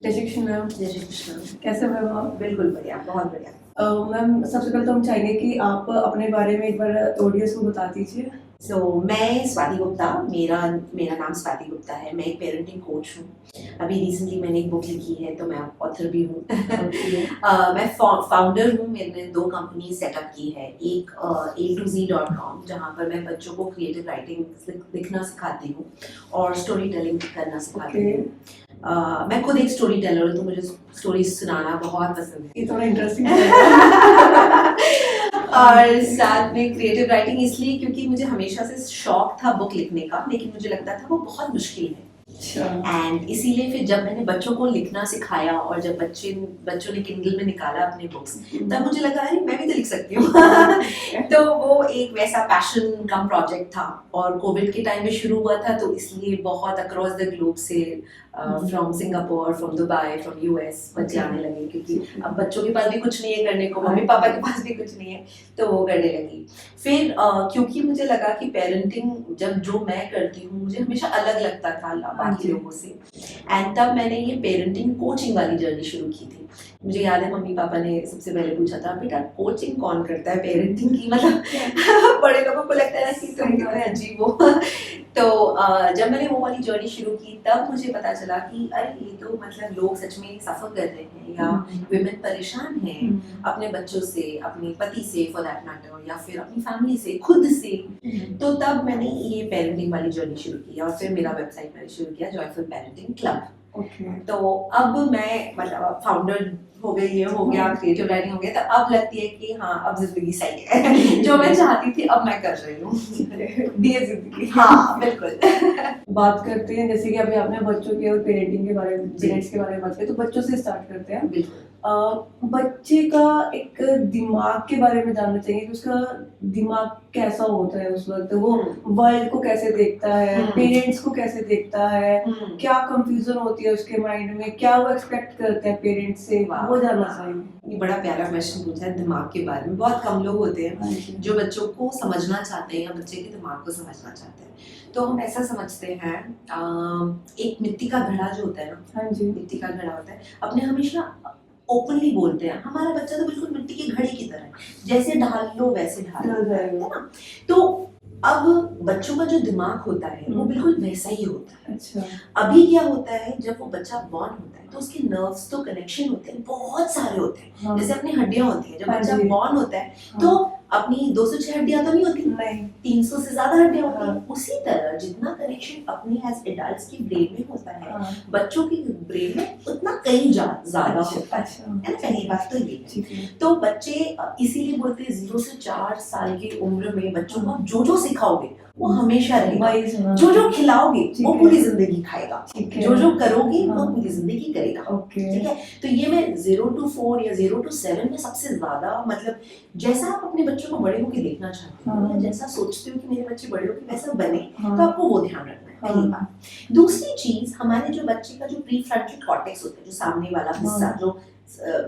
जय श्री कृष्ण मैम। जय श्री कृष्ण। कैसे मैम आप? बिल्कुल बढ़िया, बहुत बढ़िया। मैम सबसे पहले तो हम चाहेंगे कि आप अपने बारे में एक बार ऑडियंस को बता दीजिए। मैं स्वाति गुप्ता, मेरा मेरा नाम स्वाति गुप्ता है। मैं एक पेरेंटिंग कोच हूँ। अभी रिसेंटली मैंने एक बुक लिखी है, तो मैं ऑथर भी हूँ। मैं फाउंडर हूँ। मैंने 2 कंपनी सेटअप की है। एक A2Z.com, जहाँ पर मैं बच्चों को क्रिएटिव राइटिंग लिखना सिखाती हूँ और स्टोरी टेलिंग करना सिखाती हूँ। मैं खुद एक स्टोरी टेलर हूँ, तो मुझे स्टोरी सुनाना बहुत पसंद है। ये थोड़ा इंटरेस्टिंग और साथ में क्रिएटिव राइटिंग इसलिए क्योंकि मुझे हमेशा से शौक था बुक लिखने का, लेकिन मुझे लगता था वो बहुत मुश्किल है। एंड इसीलिए फिर जब मैंने बच्चों को लिखना सिखाया और जब बच्चों ने किंडल में निकाला अपने बुक्स, तब मुझे लगा अरे मैं भी तो लिख सकती हूँ। तो वो एक वैसा पैशन का प्रोजेक्ट था और कोविड के टाइम में शुरू हुआ था, तो इसलिए बहुत अक्रॉस द ग्लोब से from Singapore, from Dubai, from US बच्चे आने लगे, क्योंकि अब बच्चों के पास भी कुछ नहीं है करने को, मम्मी पापा के पास भी कुछ नहीं है, तो वो करने लगी। फिर क्योंकि मुझे लगा कि पेरेंटिंग जब जो मैं करती हूँ मुझे हमेशा अलग लगता था बाकी लोगों से, एंड तब मैंने ये पेरेंटिंग कोचिंग वाली जर्नी शुरू की थी। मुझे याद है मम्मी पापा ने सबसे पहले पूछा था, बेटा कोचिंग कौन करता है पेरेंटिंग की, मतलब बड़े लोगों को लगता है कि तुम कितने अजीब हो। तो जब मैंने वो वाली जर्नी शुरू की, तब मुझे पता चला कि अरे ये तो मतलब लोग सच में सफ़र कर रहे हैं, या विमेन परेशान हैं अपने बच्चों से, अपने पति से फॉर दैट मैटर, या फिर अपनी फैमिली से, खुद से। तो तब मैंने ये पेरेंटिंग वाली जर्नी शुरू की और फिर मेरा वेबसाइट मैंने शुरू किया, जॉयफुल पेरेंटिंग क्लब। तो अब मैं मतलब फाउंडर हो गई, ये हो गया, क्रिएटिव राइटिंग हो गया, तो अब लगती है कि हाँ अब जिंदगी सही है। जो मैं चाहती थी अब मैं कर रही हूँ। दिए जिंदगी। हाँ बिल्कुल। बात करते हैं जैसे कि अभी आपने बच्चों के और पेरेंटिंग के बारे में, पेरेंट्स के बारे में बात की, तो बच्चों से स्टार्ट करते हैं। बिल्कुल। बच्चे का एक दिमाग के बारे में जानना चाहिए कि उसका दिमाग कैसा होता है उस वक्त, वो वर्ल्ड को कैसे देखता है, पेरेंट्स को कैसे देखता है, क्या कंफ्यूजन होती है उसके माइंड में, क्या वो एक्सपेक्ट करते हैं पेरेंट्स से, वो जानना चाहिए। ये बड़ा प्यारा क्वेश्चन पूछा है दिमाग के बारे में। बहुत कम लोग होते हैं जो बच्चों को समझना चाहते हैं या बच्चे के दिमाग को समझना चाहते हैं। तो हम ऐसा समझते हैं, एक मिट्टी का घड़ा जो होता है ना, हाँ जी, मिट्टी का घड़ा होता है, अपने हमेशा ओपनली बोलते हैं हमारा बच्चा तो बिल्कुल मिट्टी के घड़े की तरह है, जैसे ढाल लो वैसे ढाल लो, है ना। तो अब बच्चों का जो दिमाग होता है वो बिल्कुल वैसा ही होता है। अच्छा। अभी क्या होता है, जब वो बच्चा बॉर्न होता है तो उसके नर्व्स तो कनेक्शन होते हैं, बहुत सारे होते हैं। हाँ। जैसे अपनी हड्डियां होती हैं, जब बच्चा बॉर्न होता है तो अपनी 206 हड्डियां तो नहीं होती, नहीं 300 से ज्यादा हड्डियां होती हैं। उसी तरह जितना कनेक्शन अपनी एज एडल्ट्स की ब्रेन में होता है, बच्चों की ब्रेन में उतना कहीं ज्यादा होता है ना। पहली बात तो ये है। तो बच्चे इसीलिए बोलते हैं 0 से 4 साल की उम्र में बच्चों को जो जो सिखाओगे वो हमेशा रहेगा, जो जो खिलाओगे वो पूरी जिंदगी खाएगा, जो जो करोगे वो पूरी जिंदगी करेगा। ठीक है। तो ये मैं 0 to 4 या 0 to 7 में सबसे ज्यादा, मतलब जैसा आप अपने बच्चों को बड़े होकर देखना चाहते हो या जैसा सोचते हो कि मेरे बच्चे बड़े होकर वैसा बने, तो आपको वो ध्यान रखना है, पहली बात। दूसरी चीज, हमारे जो बच्चे का जो प्रीफ्रंटल कॉर्टेक्स होता है, जो सामने वाला हिस्सा, जो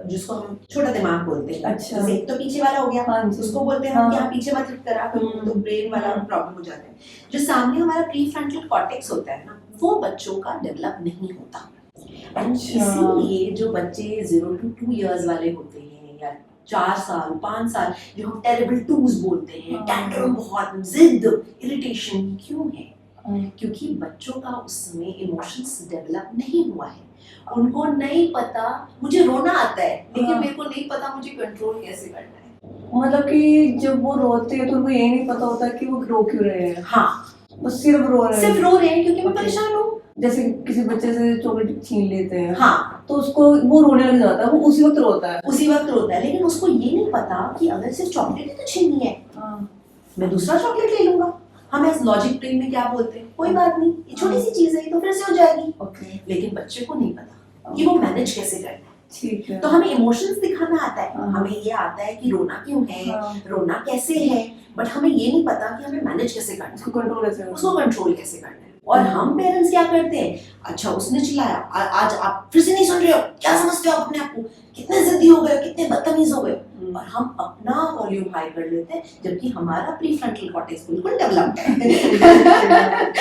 जिसको हम छोटा दिमाग बोलते हैं, अच्छा। जैसे तो पीछे वाला हो गया, उसको बोलते हैं कि पीछे मत करा करो, तो ब्रेन वाला प्रॉब्लम हो जाता है। जो सामने हमारा प्रीफ्रंटल कॉर्टेक्स होता है ना, वो बच्चों का डेवलप नहीं होता। इसीलिए जो बच्चे 0 to 2 years वाले होते हैं, या 4 साल 5 साल, जो हम टेरिबल टूज बोलते हैं, टैंट्रम, बहुत जिद, इरिटेशन, क्यों है? क्योंकि बच्चों का उस समय इमोशंस डेवलप नहीं हुआ है। उनको नहीं पता मुझे रोना आता है, लेकिन मेरे को नहीं पता मुझे कंट्रोल कैसे करना है। मतलब कि जब वो रोते हैं तो उनको ये नहीं पता होता कि वो रो क्यों रहे हैं। हाँ, वो सिर्फ रो रहे हैं क्योंकि मैं परेशान हूँ। जैसे किसी बच्चे से चॉकलेट छीन लेते हैं, हाँ, तो उसको वो रोने लग जाता है, वो उसी वक्त रोता है, लेकिन उसको ये नहीं पता कि अगर सिर्फ चॉकलेट ही तो छीननी है, मैं दूसरा चॉकलेट ले लूंगा। हम इस लॉजिक ब्रेन में क्या बोलते हैं, कोई बात नहीं, ये छोटी सी चीज है, तो फिर से हो जाएगी। लेकिन बच्चे को नहीं पता कि वो मैनेज कैसे करना है। ठीक है। तो हमें इमोशंस दिखाना आता है, हमें ये आता है कि रोना क्यों है, रोना कैसे है, बट हमें ये नहीं पता कि हमें मैनेज कैसे करना है, उसको कंट्रोल कैसे करना है। और हम पेरेंट्स क्या करते हैं, अच्छा उसने चिल्लाया, आज आप फिर से नहीं सुन रहे हो, क्या समझते हो आप अपने आप को, कितने जिद्दी हो गए, कितने बदतमीज हो गए, और हम अपना वॉल्यूम हाई कर लेते हैं, जबकि हमारा प्रीफ्रंटल कॉर्टेक्स बिल्कुल डेवलप्ड है।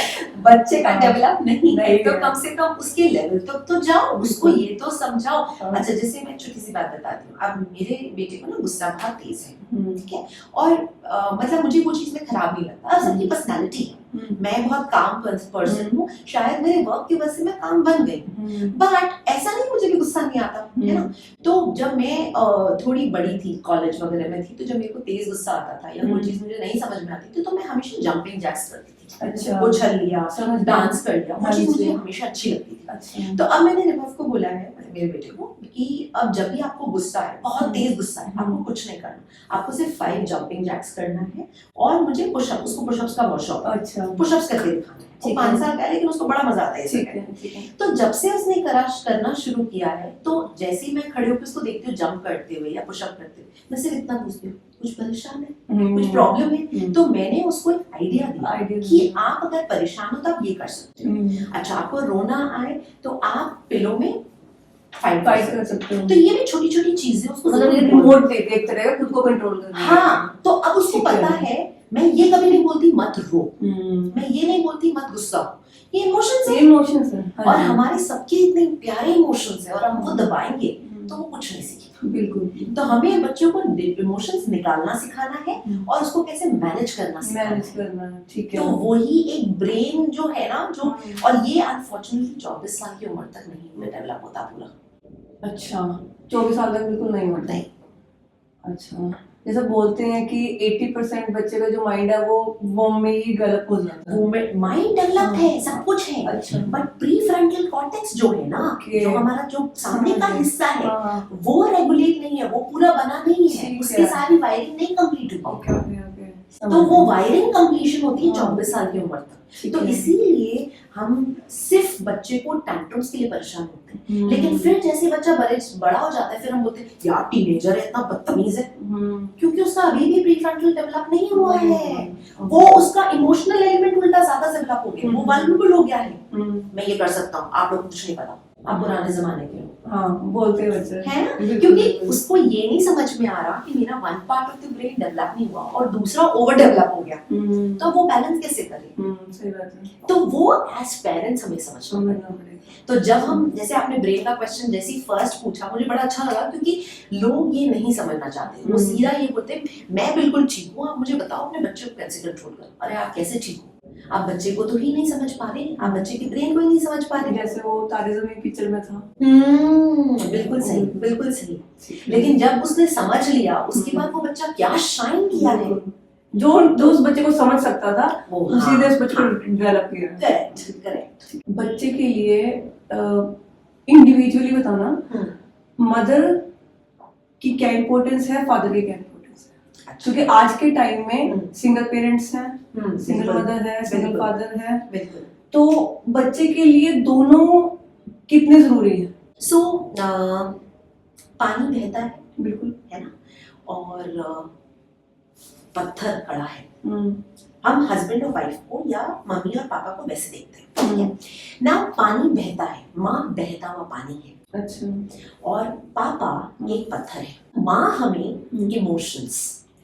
बच्चे का डेवलप नहीं है, तो कम से कम उसके लेवल तक तो जाओ, उसको ये तो समझाओ। अच्छा, जैसे मैं छोटी सी बात बताती हूँ, अब मेरे बेटे को ना गुस्सा बहुत तेज है, ठीक है, और मतलब मुझे वो चीज में खराब नहीं लगता, अब सबकी पर्सनालिटी है, मैं बहुत काम पर्सन हूँ, शायद मेरे वर्क की वजह से मैं काम बन गई, बट ऐसा नहीं मुझे भी गुस्सा नहीं आता है ना। तो जब मैं थोड़ी बड़ी थी, कॉलेज वगैरह में थी, तो जब मेरे को तेज गुस्सा आता था या कोई चीज मुझे नहीं समझ में आती थी, तो मैं हमेशा जंपिंग जैक्स करती थी, अच्छा, उछल लिया, डांस कर लिया, वो चीज मुझे हमेशा अच्छी लगती थी। अच्छा। तो अब मैंने रिभव को बोला है, मेरे बेटे को, कि अब जब भी आपको गुस्सा है, बहुत तेज गुस्सा है, आपको कुछ नहीं करना, आपको सिर्फ 5 जंपिंग जैक्स करना है, और मुझे पुशअप, उसको पुशअप्स का बहुत शौक है, अच्छा, पुशअप करके दिखाना है। वो 5 साल का है, लेकिन उसको बड़ा मजा आता है इसमें। तो जब से उसने करना शुरू किया है, तो जैसे ही मैं खड़े होकर उसको देखती हूँ जंप करते हुए या पुशअप करते हुए, मैं सिर्फ इतना पूछती हूँ, कुछ परेशान है, कुछ प्रॉब्लम है? तो मैंने उसको एक आइडिया दिया कि आप अगर परेशान हो तो आप ये कर सकते हो। अच्छा, आपको रोना आए तो आप पिलो में फाइट कर सकते हो। तो ये भी छोटी छोटी चीजें उसको रिमोट दे एक तरह का खुद को कंट्रोल करना। हाँ, तो अब उसको पता है, मैं ये कभी नहीं बोलती मत रो, मैं ये नहीं बोलती मत गुस्सा, ये इमोशंस है, और हमारे सबके इतने प्यारे इमोशंस है, और हम वो दबाएंगे तो वो कुछ नहीं सीखेगा। बिल्कुल। तो हमें बच्चों को इमोशंस निकालना सिखाना है, और उसको कैसे मैनेज करना है, ठीक है। तो वही एक ब्रेन जो है ना, जो, और ये अनफॉर्चुनेटली 24 साल की उम्र तक नहीं डेवलप होता पूरा। अच्छा, 24 साल तक बिल्कुल नहीं होता। अच्छा, जैसे बोलते हैं कि 80% बच्चे का जो माइंड है वो में ही डेवलप हो जाता है। माइंड डेवलप है, सब कुछ है, अच्छा, बट प्रीफ्रंटल कॉर्टेक्स जो है ना, जो हमारा जो सामने का हिस्सा है, वो रेगुलेट नहीं है, वो पूरा बना नहीं है, उसकी सारी वायरिंग नहीं कंप्लीट हुई। तो वो वायरिंग कंप्लीशन होती है 24 साल की उम्र तक। तो इसीलिए हम सिर्फ बच्चे को टैंट्रम्स के लिए परेशान होते हैं, लेकिन फिर जैसे बच्चा बड़ा हो जाता है, फिर हम बोलते हैं यार टीनेजर है, इतना बदतमीज है, क्योंकि उसका अभी भी प्रीफ्रंटल डेवलप नहीं हुआ है, वो उसका इमोशनल एलिमेंट उल्टा ज्यादा डेवलप हो गया, वो वल्नरेबल हो गया है। मैं ये कर सकता हूँ, आप लोग कुछ नहीं पता, आप पुराने जमाने के हो। हाँ, बोलते बच्चे है ना, क्योंकि उसको ये नहीं समझ में आ रहा कि मेरा one part of the brain develop नहीं हुआ और दूसरा ओवर डेवलप हो गया, तो वो बैलेंस कैसे करे? सही बात है। तो वो एज पेरेंट्स हमें समझना पड़ेगा। तो जब हम, जैसे आपने ब्रेन का क्वेश्चन जैसे फर्स्ट पूछा, मुझे बड़ा अच्छा लगा, क्योंकि लोग ये नहीं समझना चाहते, वो सीधा ये बोलते मैं बिल्कुल ठीक हूँ, आप मुझे बताओ अपने बच्चे को कैसे कंट्रोल करो। अरे आप कैसे ठीक हो? आप बच्चे को तो ही नहीं समझ पा रहे, आप बच्चे की ब्रेन को ही नहीं समझ पा रहे। जैसे वो तारे ज़मीन पिक्चर में था। बिल्कुल सही, बिल्कुल सही। लेकिन जब उसने समझ लिया, उसके बाद वो बच्चा क्या शाइन किया है, जो उस बच्चे को समझ सकता था, उसी ने उस बच्चे को डेवलप किया। करेक्ट। बच्चे के लिए इंडिविजुअली बताना, मदर की क्या इम्पोर्टेंस है, फादर की क्या इम्पोर्टेंस है, क्योंकि आज के टाइम में सिंगल पेरेंट्स हैं, सिंगल मदर है, सिंगल फादर है, तो बच्चे के लिए दोनों कितने जरूरी है? पानी बहता है, बिल्कुल, है ना, और पत्थर खड़ा है। हम हस्बैंड और वाइफ को या मम्मी और पापा को वैसे देखते हैं, ठीक है ना। पानी बहता है, माँ बहता हुआ पानी है। अच्छा, और पापा एक पत्थर है। माँ हमें इमोशंस,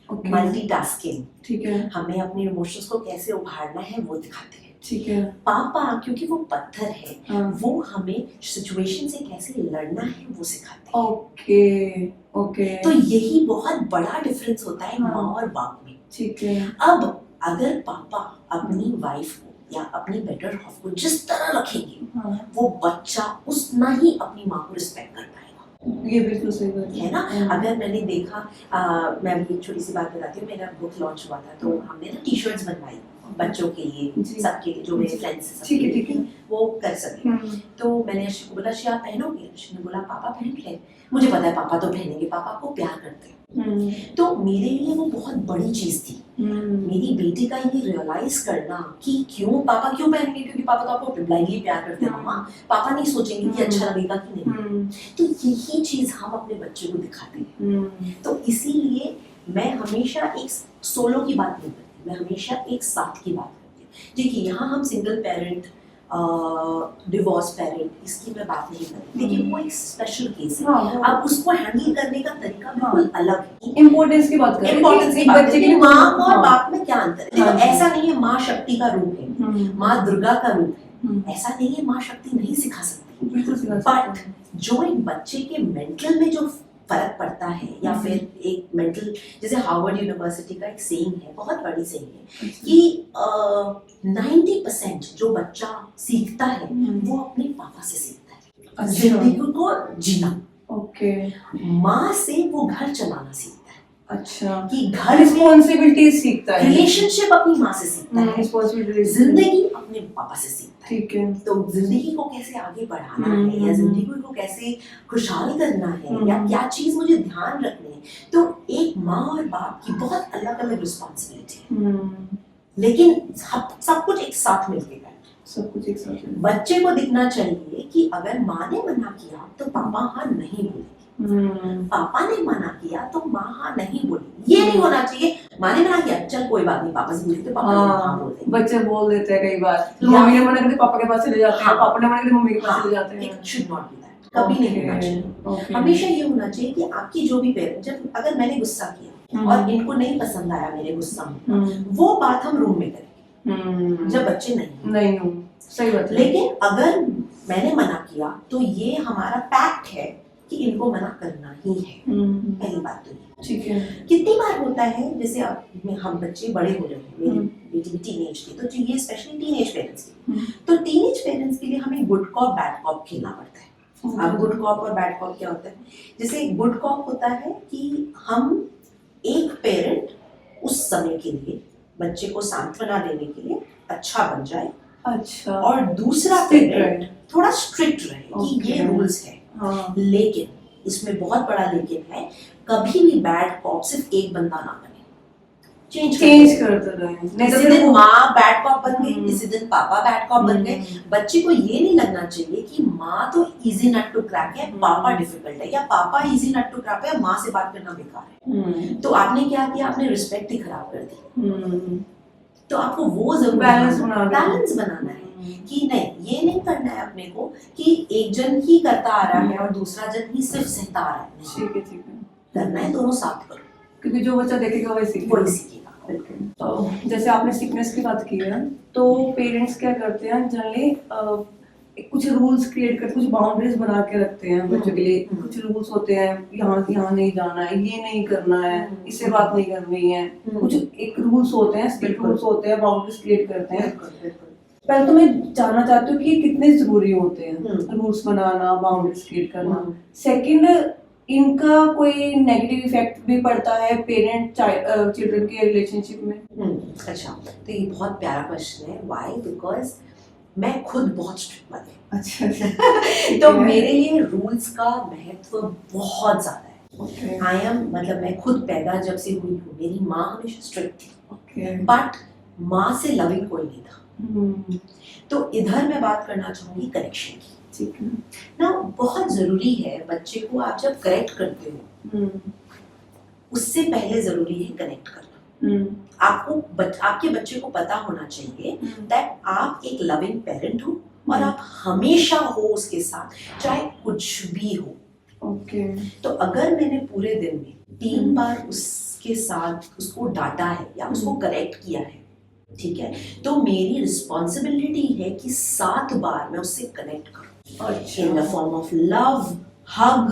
मल्टीटास्किंग, ठीक है, हमें अपने इमोशंस को कैसे उभारना है वो दिखाते हैं, ठीक है। पापा क्योंकि वो पत्थर है, वो हमें सिचुएशन से कैसे लड़ना है वो सिखाते हैं। ओके। तो यही बहुत बड़ा डिफरेंस होता है माँ और बाप में, ठीक है। अब अगर पापा अपनी वाइफ को या अपनी बेटर हाफ को जिस तरह रखेंगे, वो बच्चा उतना ही अपनी माँ को रिस्पेक्ट कर पाएगा। ये बिल्कुल सही बात है ना। अगर मैंने देखा, मैं अभी एक छोटी सी बात बताती हूँ, मेरा बुक लॉन्च हुआ था, तो हमने ना टी-शर्ट्स बनवाई बच्चों के लिए, सबके लिए, जो मेरे फ्रेंड्स हैं, ठीक है, वो कर सके। तो मैंने अर्शी को बोला, अर्शी आप पहनोगे? अर्शी ने बोला पापा पहन ले। मुझे पता है पापा तो पहनेंगे, पापा को प्यार करते हैं। तो मेरे लिए वो बहुत बड़ी चीज थी, मेरी बेटी का ये रियलाइज करना कि क्यों पापा क्यों पहनेंगे, क्योंकि पापा तो आपको ब्लाइंडली प्यार करते हैं मम्मा, पापा नहीं सोचेंगे कि अच्छा लगेगा कि नहीं। तो यही चीज हम अपने बच्चे को दिखाते हैं। तो इसीलिए मैं हमेशा एक सोलो की बात नहीं करती, मैं हमेशा एक साथ की बात करती हूँ। देखिए, यहाँ हम सिंगल पेरेंट डिवोर्स पेरेंट, इसकी मैं बात नहीं करती, लेकिन वो एक स्पेशल केस है। हाँ, अब उसको हैंडल करने का तरीका बिल्कुल अलग है। इम्पोर्टेंस की बात कर रहे हैं इम्पोर्टेंस कि की एक बात बच्चे है के कि लिए माँ और हाँ, बाप में क्या अंतर है। देखो हाँ जी। ऐसा नहीं है माँ शक्ति का रूप है, माँ दुर्गा का रूप है, ऐसा नहीं है माँ शक्ति नहीं सिखा सकती। बिल्कुल सिखा बट सकते हैं। जो एक बच्चे के मेंटल में जो फर्क पड़ता है, या फिर एक मेंटल, जैसे हार्वर्ड यूनिवर्सिटी का एक सेइंग है, बहुत बड़ी सेइंग है, कि 90% जो बच्चा सीखता है वो अपने पापा से सीखता है। अच्छा। जिंदगी को जीना। ओके। माँ से वो घर चलाना सीखता है। अच्छा, कि घर रिस्पॉन्सिबिलिटी सीखता है, रिलेशनशिप अपनी माँ से सीखता है, रिस्पॉन्सिबिलिटी जिंदगी अपने पापा से सीखता है। ठीक है। तो जिंदगी को कैसे आगे बढ़ाना है, या जिंदगी को कैसे खुशहाल करना है, या क्या चीज मुझे ध्यान रखनी है, तो एक माँ और बाप की बहुत अलग अलग रिस्पॉन्सिबिलिटी है, लेकिन सब कुछ एक साथ मिलके करना। सब कुछ एक साथ। बच्चे को दिखना चाहिए कि अगर माँ ने मना किया तो पापा हाँ नहीं बोलेगी, पापा ने मना किया तो माँ हाँ नहीं बोलेगी। ये नहीं होना चाहिए माँ ने मना किया चल कोई बात नहीं पापा से बोलते, पापा हाँ बोल देंगे। बच्चे बोल देते हैं कई बार, मम्मी ने मना कर पापा के पास चले जाते हैं, पापा ने मना कर मम्मी के पास चले जाते हैं। It should not be that, कभी नहीं होना चाहिए। हमेशा ये होना चाहिए कि आपकी जो भी पेरेंट, जब अगर मैंने गुस्सा किया और इनको नहीं पसंद आया मेरे गुस्सा में, वो बात हम रूम में करेंगे, जब बच्चे नहीं हो। सही बात है। लेकिन अगर मैंने मना किया तो ये हमारा पैक्ट है कि इनको मना करना ही है। पहली बात तो ये। ठीक है। कितनी बार होता है, जैसे अब हम बच्चे बड़े हो रहे हैं, मेरी बेटी भी टीनेज की, तो ये स्पेशली टीनेज पेरेंट्स की, तो टीनेज पेरेंट्स के लिए हमें गुड कॉप बैड कॉप खेलना पड़ता है। अब गुड कॉप और बैड कॉप क्या होता है? जैसे गुड कॉप होता है कि हम एक पेरेंट उस समय के लिए बच्चे को सांत्वना देने के लिए अच्छा बन जाए, अच्छा, और दूसरा पेरेंट थोड़ा स्ट्रिक्ट रहे कि ये रूल्स है। लेकिन इसमें बहुत बड़ा लेकिन है, कभी भी बैड कॉप सिर्फ एक बंदा ना बने, चेंज करते रहे। किसी दिन माँ बैड कॉप बन गई, किसी दिन पापा बैड कॉप बन गए। बच्चे को ये नहीं लगना चाहिए कि माँ तो इजी नट टू क्रैक है, पापा डिफिकल्ट है, या पापा इजी नट टू क्रैक है, माँ से बात करना बेकार है। तो आपने क्या किया, आपने रिस्पेक्ट ही खराब कर दी। तो आपको वो जरूर बैलेंस बनाना है कि नहीं, ये नहीं करना है अपने को कि एक जन ही करता आ रहा है और दूसरा जन ही सिर्फ सहता आ रहा है। ठीक है, ठीक है। करना है दोनों साथ करो, क्योंकि जो बच्चा देखेगा वही सीखेगा। तो जैसे आपने सिकनेस की बात की है, तो पेरेंट्स क्या करते हैं जनरली, कुछ रूल्स क्रिएट करते, कुछ बाउंड्रीज बना के रखते हैं बच्चों के लिए। कुछ रूल्स होते हैं, यहाँ नहीं जाना है, ये नहीं करना है, इससे बात नहीं करनी है। कुछ एक रूल्स होते हैं, स्ट्रिक्ट रूल्स होते हैं, बाउंड्रीज क्रिएट करते हैं। पहले तो मैं जानना चाहती हूँ कि कितने जरूरी होते हैं रूल्स बनाना, बाउंड्रीज क्रिएट करना। सेकंड, इनका कोई नेगेटिव इफेक्ट भी पड़ता है पेरेंट चिल्ड्रन के रिलेशनशिप में? अच्छा, तो ये बहुत प्यारा क्वेश्चन है। व्हाई? बिकॉज मैं खुद बहुत स्ट्रिक्ट बनी। अच्छा। तो मेरे लिए रूल्स का महत्व बहुत ज्यादा है। आई एम, मतलब मैं खुद पैदा जब से हुई हूँ, मेरी माँ हमेशा स्ट्रिक्ट थी, बट माँ से लविंग कोई नहीं था। तो इधर मैं बात करना चाहूंगी कनेक्शन की। ना बहुत जरूरी है, बच्चे को आप जब करेक्ट करते हो उससे पहले जरूरी है कनेक्ट करना। आपको आपके बच्चे को पता होना चाहिए दैट आप एक लविंग पेरेंट हो, और आप हमेशा हो उसके साथ, चाहे कुछ भी हो। तो अगर मैंने पूरे दिन में 3 बार उसके साथ उसको डांटा है या उसको करेक्ट किया है, ठीक है, तो मेरी रिस्पॉन्सिबिलिटी है कि 7 बार मैं उससे कनेक्ट करूं, in the form of love, hug,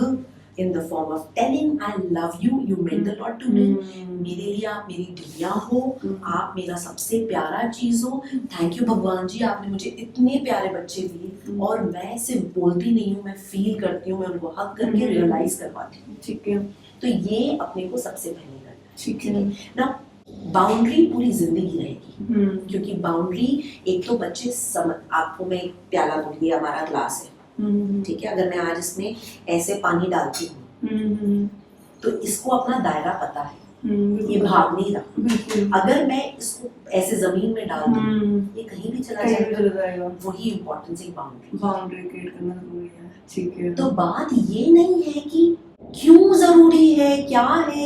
in the form of telling I love you, you meant a lot to me. मेरे लिए आप मेरी दुनिया हो, आप मेरा सबसे प्यारा चीज हो। थैंक यू भगवान जी, आपने मुझे इतने प्यारे बच्चे दिए, और मैं सिर्फ बोलती नहीं हूँ, मैं फील करती हूँ, मैं उनको हग करके रियलाइज करवाती हूँ। ठीक है, तो ये अपने को सबसे पहले करना। ठीक है ना, बाउंड्री पूरी जिंदगी रहेगी, क्योंकि बाउंड्री एक तो बच्चे आपको मैं एक प्याला दूंगी, हमारा ग्लास है, ठीक है, अगर मैं आज इसमें ऐसे पानी डालती हूँ तो इसको अपना दायरा पता है, ये भाग नहीं रहा। अगर मैं इसको ऐसे जमीन में डाल दूँ, ये कहीं भी चला जाएगा। वही इम्पोर्टेंस है बाउंड्री क्रिएट करना जरूरी है। ठीक है, तो बात ये नहीं है कि क्यों जरूरी है, क्या है,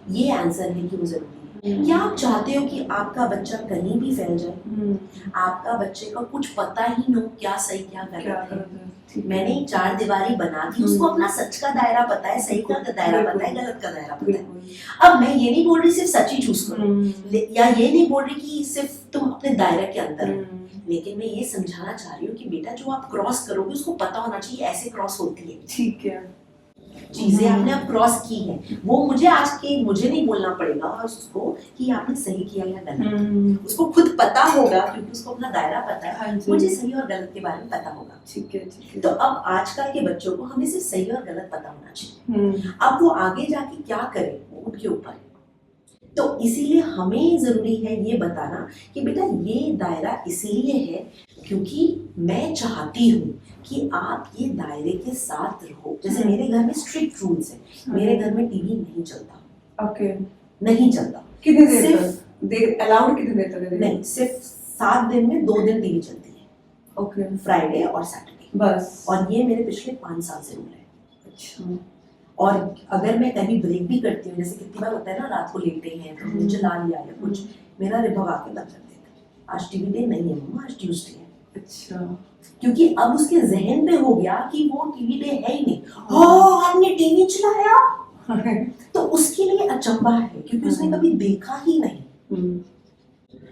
ये आंसर है क्यों जरूरी है। या आप चाहते हो कि आपका बच्चा कहीं भी फैल जाए, आपका बच्चे का कुछ पता ही न हो क्या सही क्या गलत है। मैंने 4 दीवारी बना दी, उसको अपना सच का दायरा पता है, सही का दायरा पता है, गलत का दायरा पता है। अब मैं ये नहीं बोल रही सिर्फ सच ही चूज करो, या ये नहीं बोल रही कि सिर्फ तुम अपने दायरे के अंदर हो, लेकिन मैं ये समझाना चाह रही हूँ कि बेटा जो आप क्रॉस करोगे उसको पता होना चाहिए ऐसे क्रॉस होती है। ठीक है, चीजें आपने अब क्रॉस की है, वो मुझे नहीं बोलना पड़ेगा उसको कि आपने सही किया या गलत। उसको खुद पता होगा क्योंकि उसको अपना दायरा पता है। हाँ, मुझे सही और गलत के बारे में पता होगा। ठीक है। तो अब आजकल के बच्चों को हमें सिर्फ सही और गलत पता होना चाहिए। अब वो आगे जाके क्या करे वो उनके ऊपर। तो इसीलिए हमें जरूरी है ये बताना कि बेटा ये दायरा इसीलिए है क्योंकि मैं चाहती हूँ कि आप ये दायरे के साथ रहो। जैसे मेरे घर में स्ट्रिक्ट रूल्स है, मेरे घर में टीवी नहीं चलता। ओके, नहीं चलता। कितनी देर तक अलाउड, कितनी देर तक नहीं, सिर्फ 7 दिन में 2 दिन टीवी चलती है। ओके, फ्राइडे और सैटरडे बस। और ये मेरे पिछले 5 साल से रूल है। अच्छा। और अगर मैं कहीं ब्रेक भी करती हूँ, जैसे कितनी बार होता है ना रात को लेटे हैं तो हमने चला लिया या कुछ, मेरा रिभव आके बंद कर देता, आज टीवी डे नहीं है मम्मा, आज ट्यूसडे है। अच्छा, क्योंकि अब उसके जहन पे हो गया कि वो टीवी डे है ही नहीं। हाँ, हमने टीवी चलाया। तो उसके लिए अचंभा है क्योंकि उसने कभी देखा ही नहीं।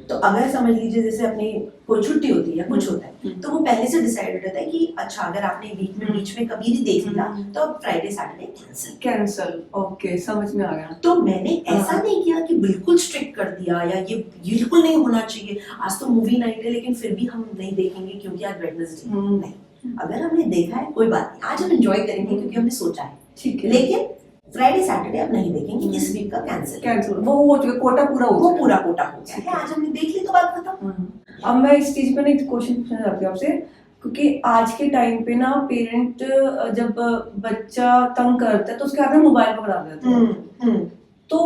तो अगर समझ लीजिए जैसे अपनी कोई छुट्टी होती है या कुछ होता है तो वो पहले से डिसाइड रहता है कि अच्छा अगर आपने वीक में बीच में कभी नहीं देख लिया तो अब फ्राइडे सैटरडे कैंसिल। ओके, समझ में आ गया। तो मैंने ऐसा नहीं किया कि बिल्कुल स्ट्रिक्ट कर दिया या ये बिल्कुल नहीं होना चाहिए, आज तो मूवी नाइट है लेकिन फिर भी हम नहीं देखेंगे क्योंकि आज वेडनेसडे। नहीं, अगर हमने देखा है कोई बात नहीं, आज हम एंजॉय करेंगे क्योंकि हमने सोचा है, ठीक है। लेकिन फ्राइडे सैटरडे आप नहीं देखेंगे, इस वीक का कैंसिल। वो कोटा पूरा हो वो पूरा कोटा हो गया है, आज हमने देख ली तो बात खत्म। अब मैं इस चीज पर एक क्वेश्चन पूछना चाहती हूँ आपसे, क्योंकि आज के टाइम पे ना पेरेंट जब बच्चा तंग करता है तो उसके हाथ में मोबाइल पकड़ा देते हैं। तो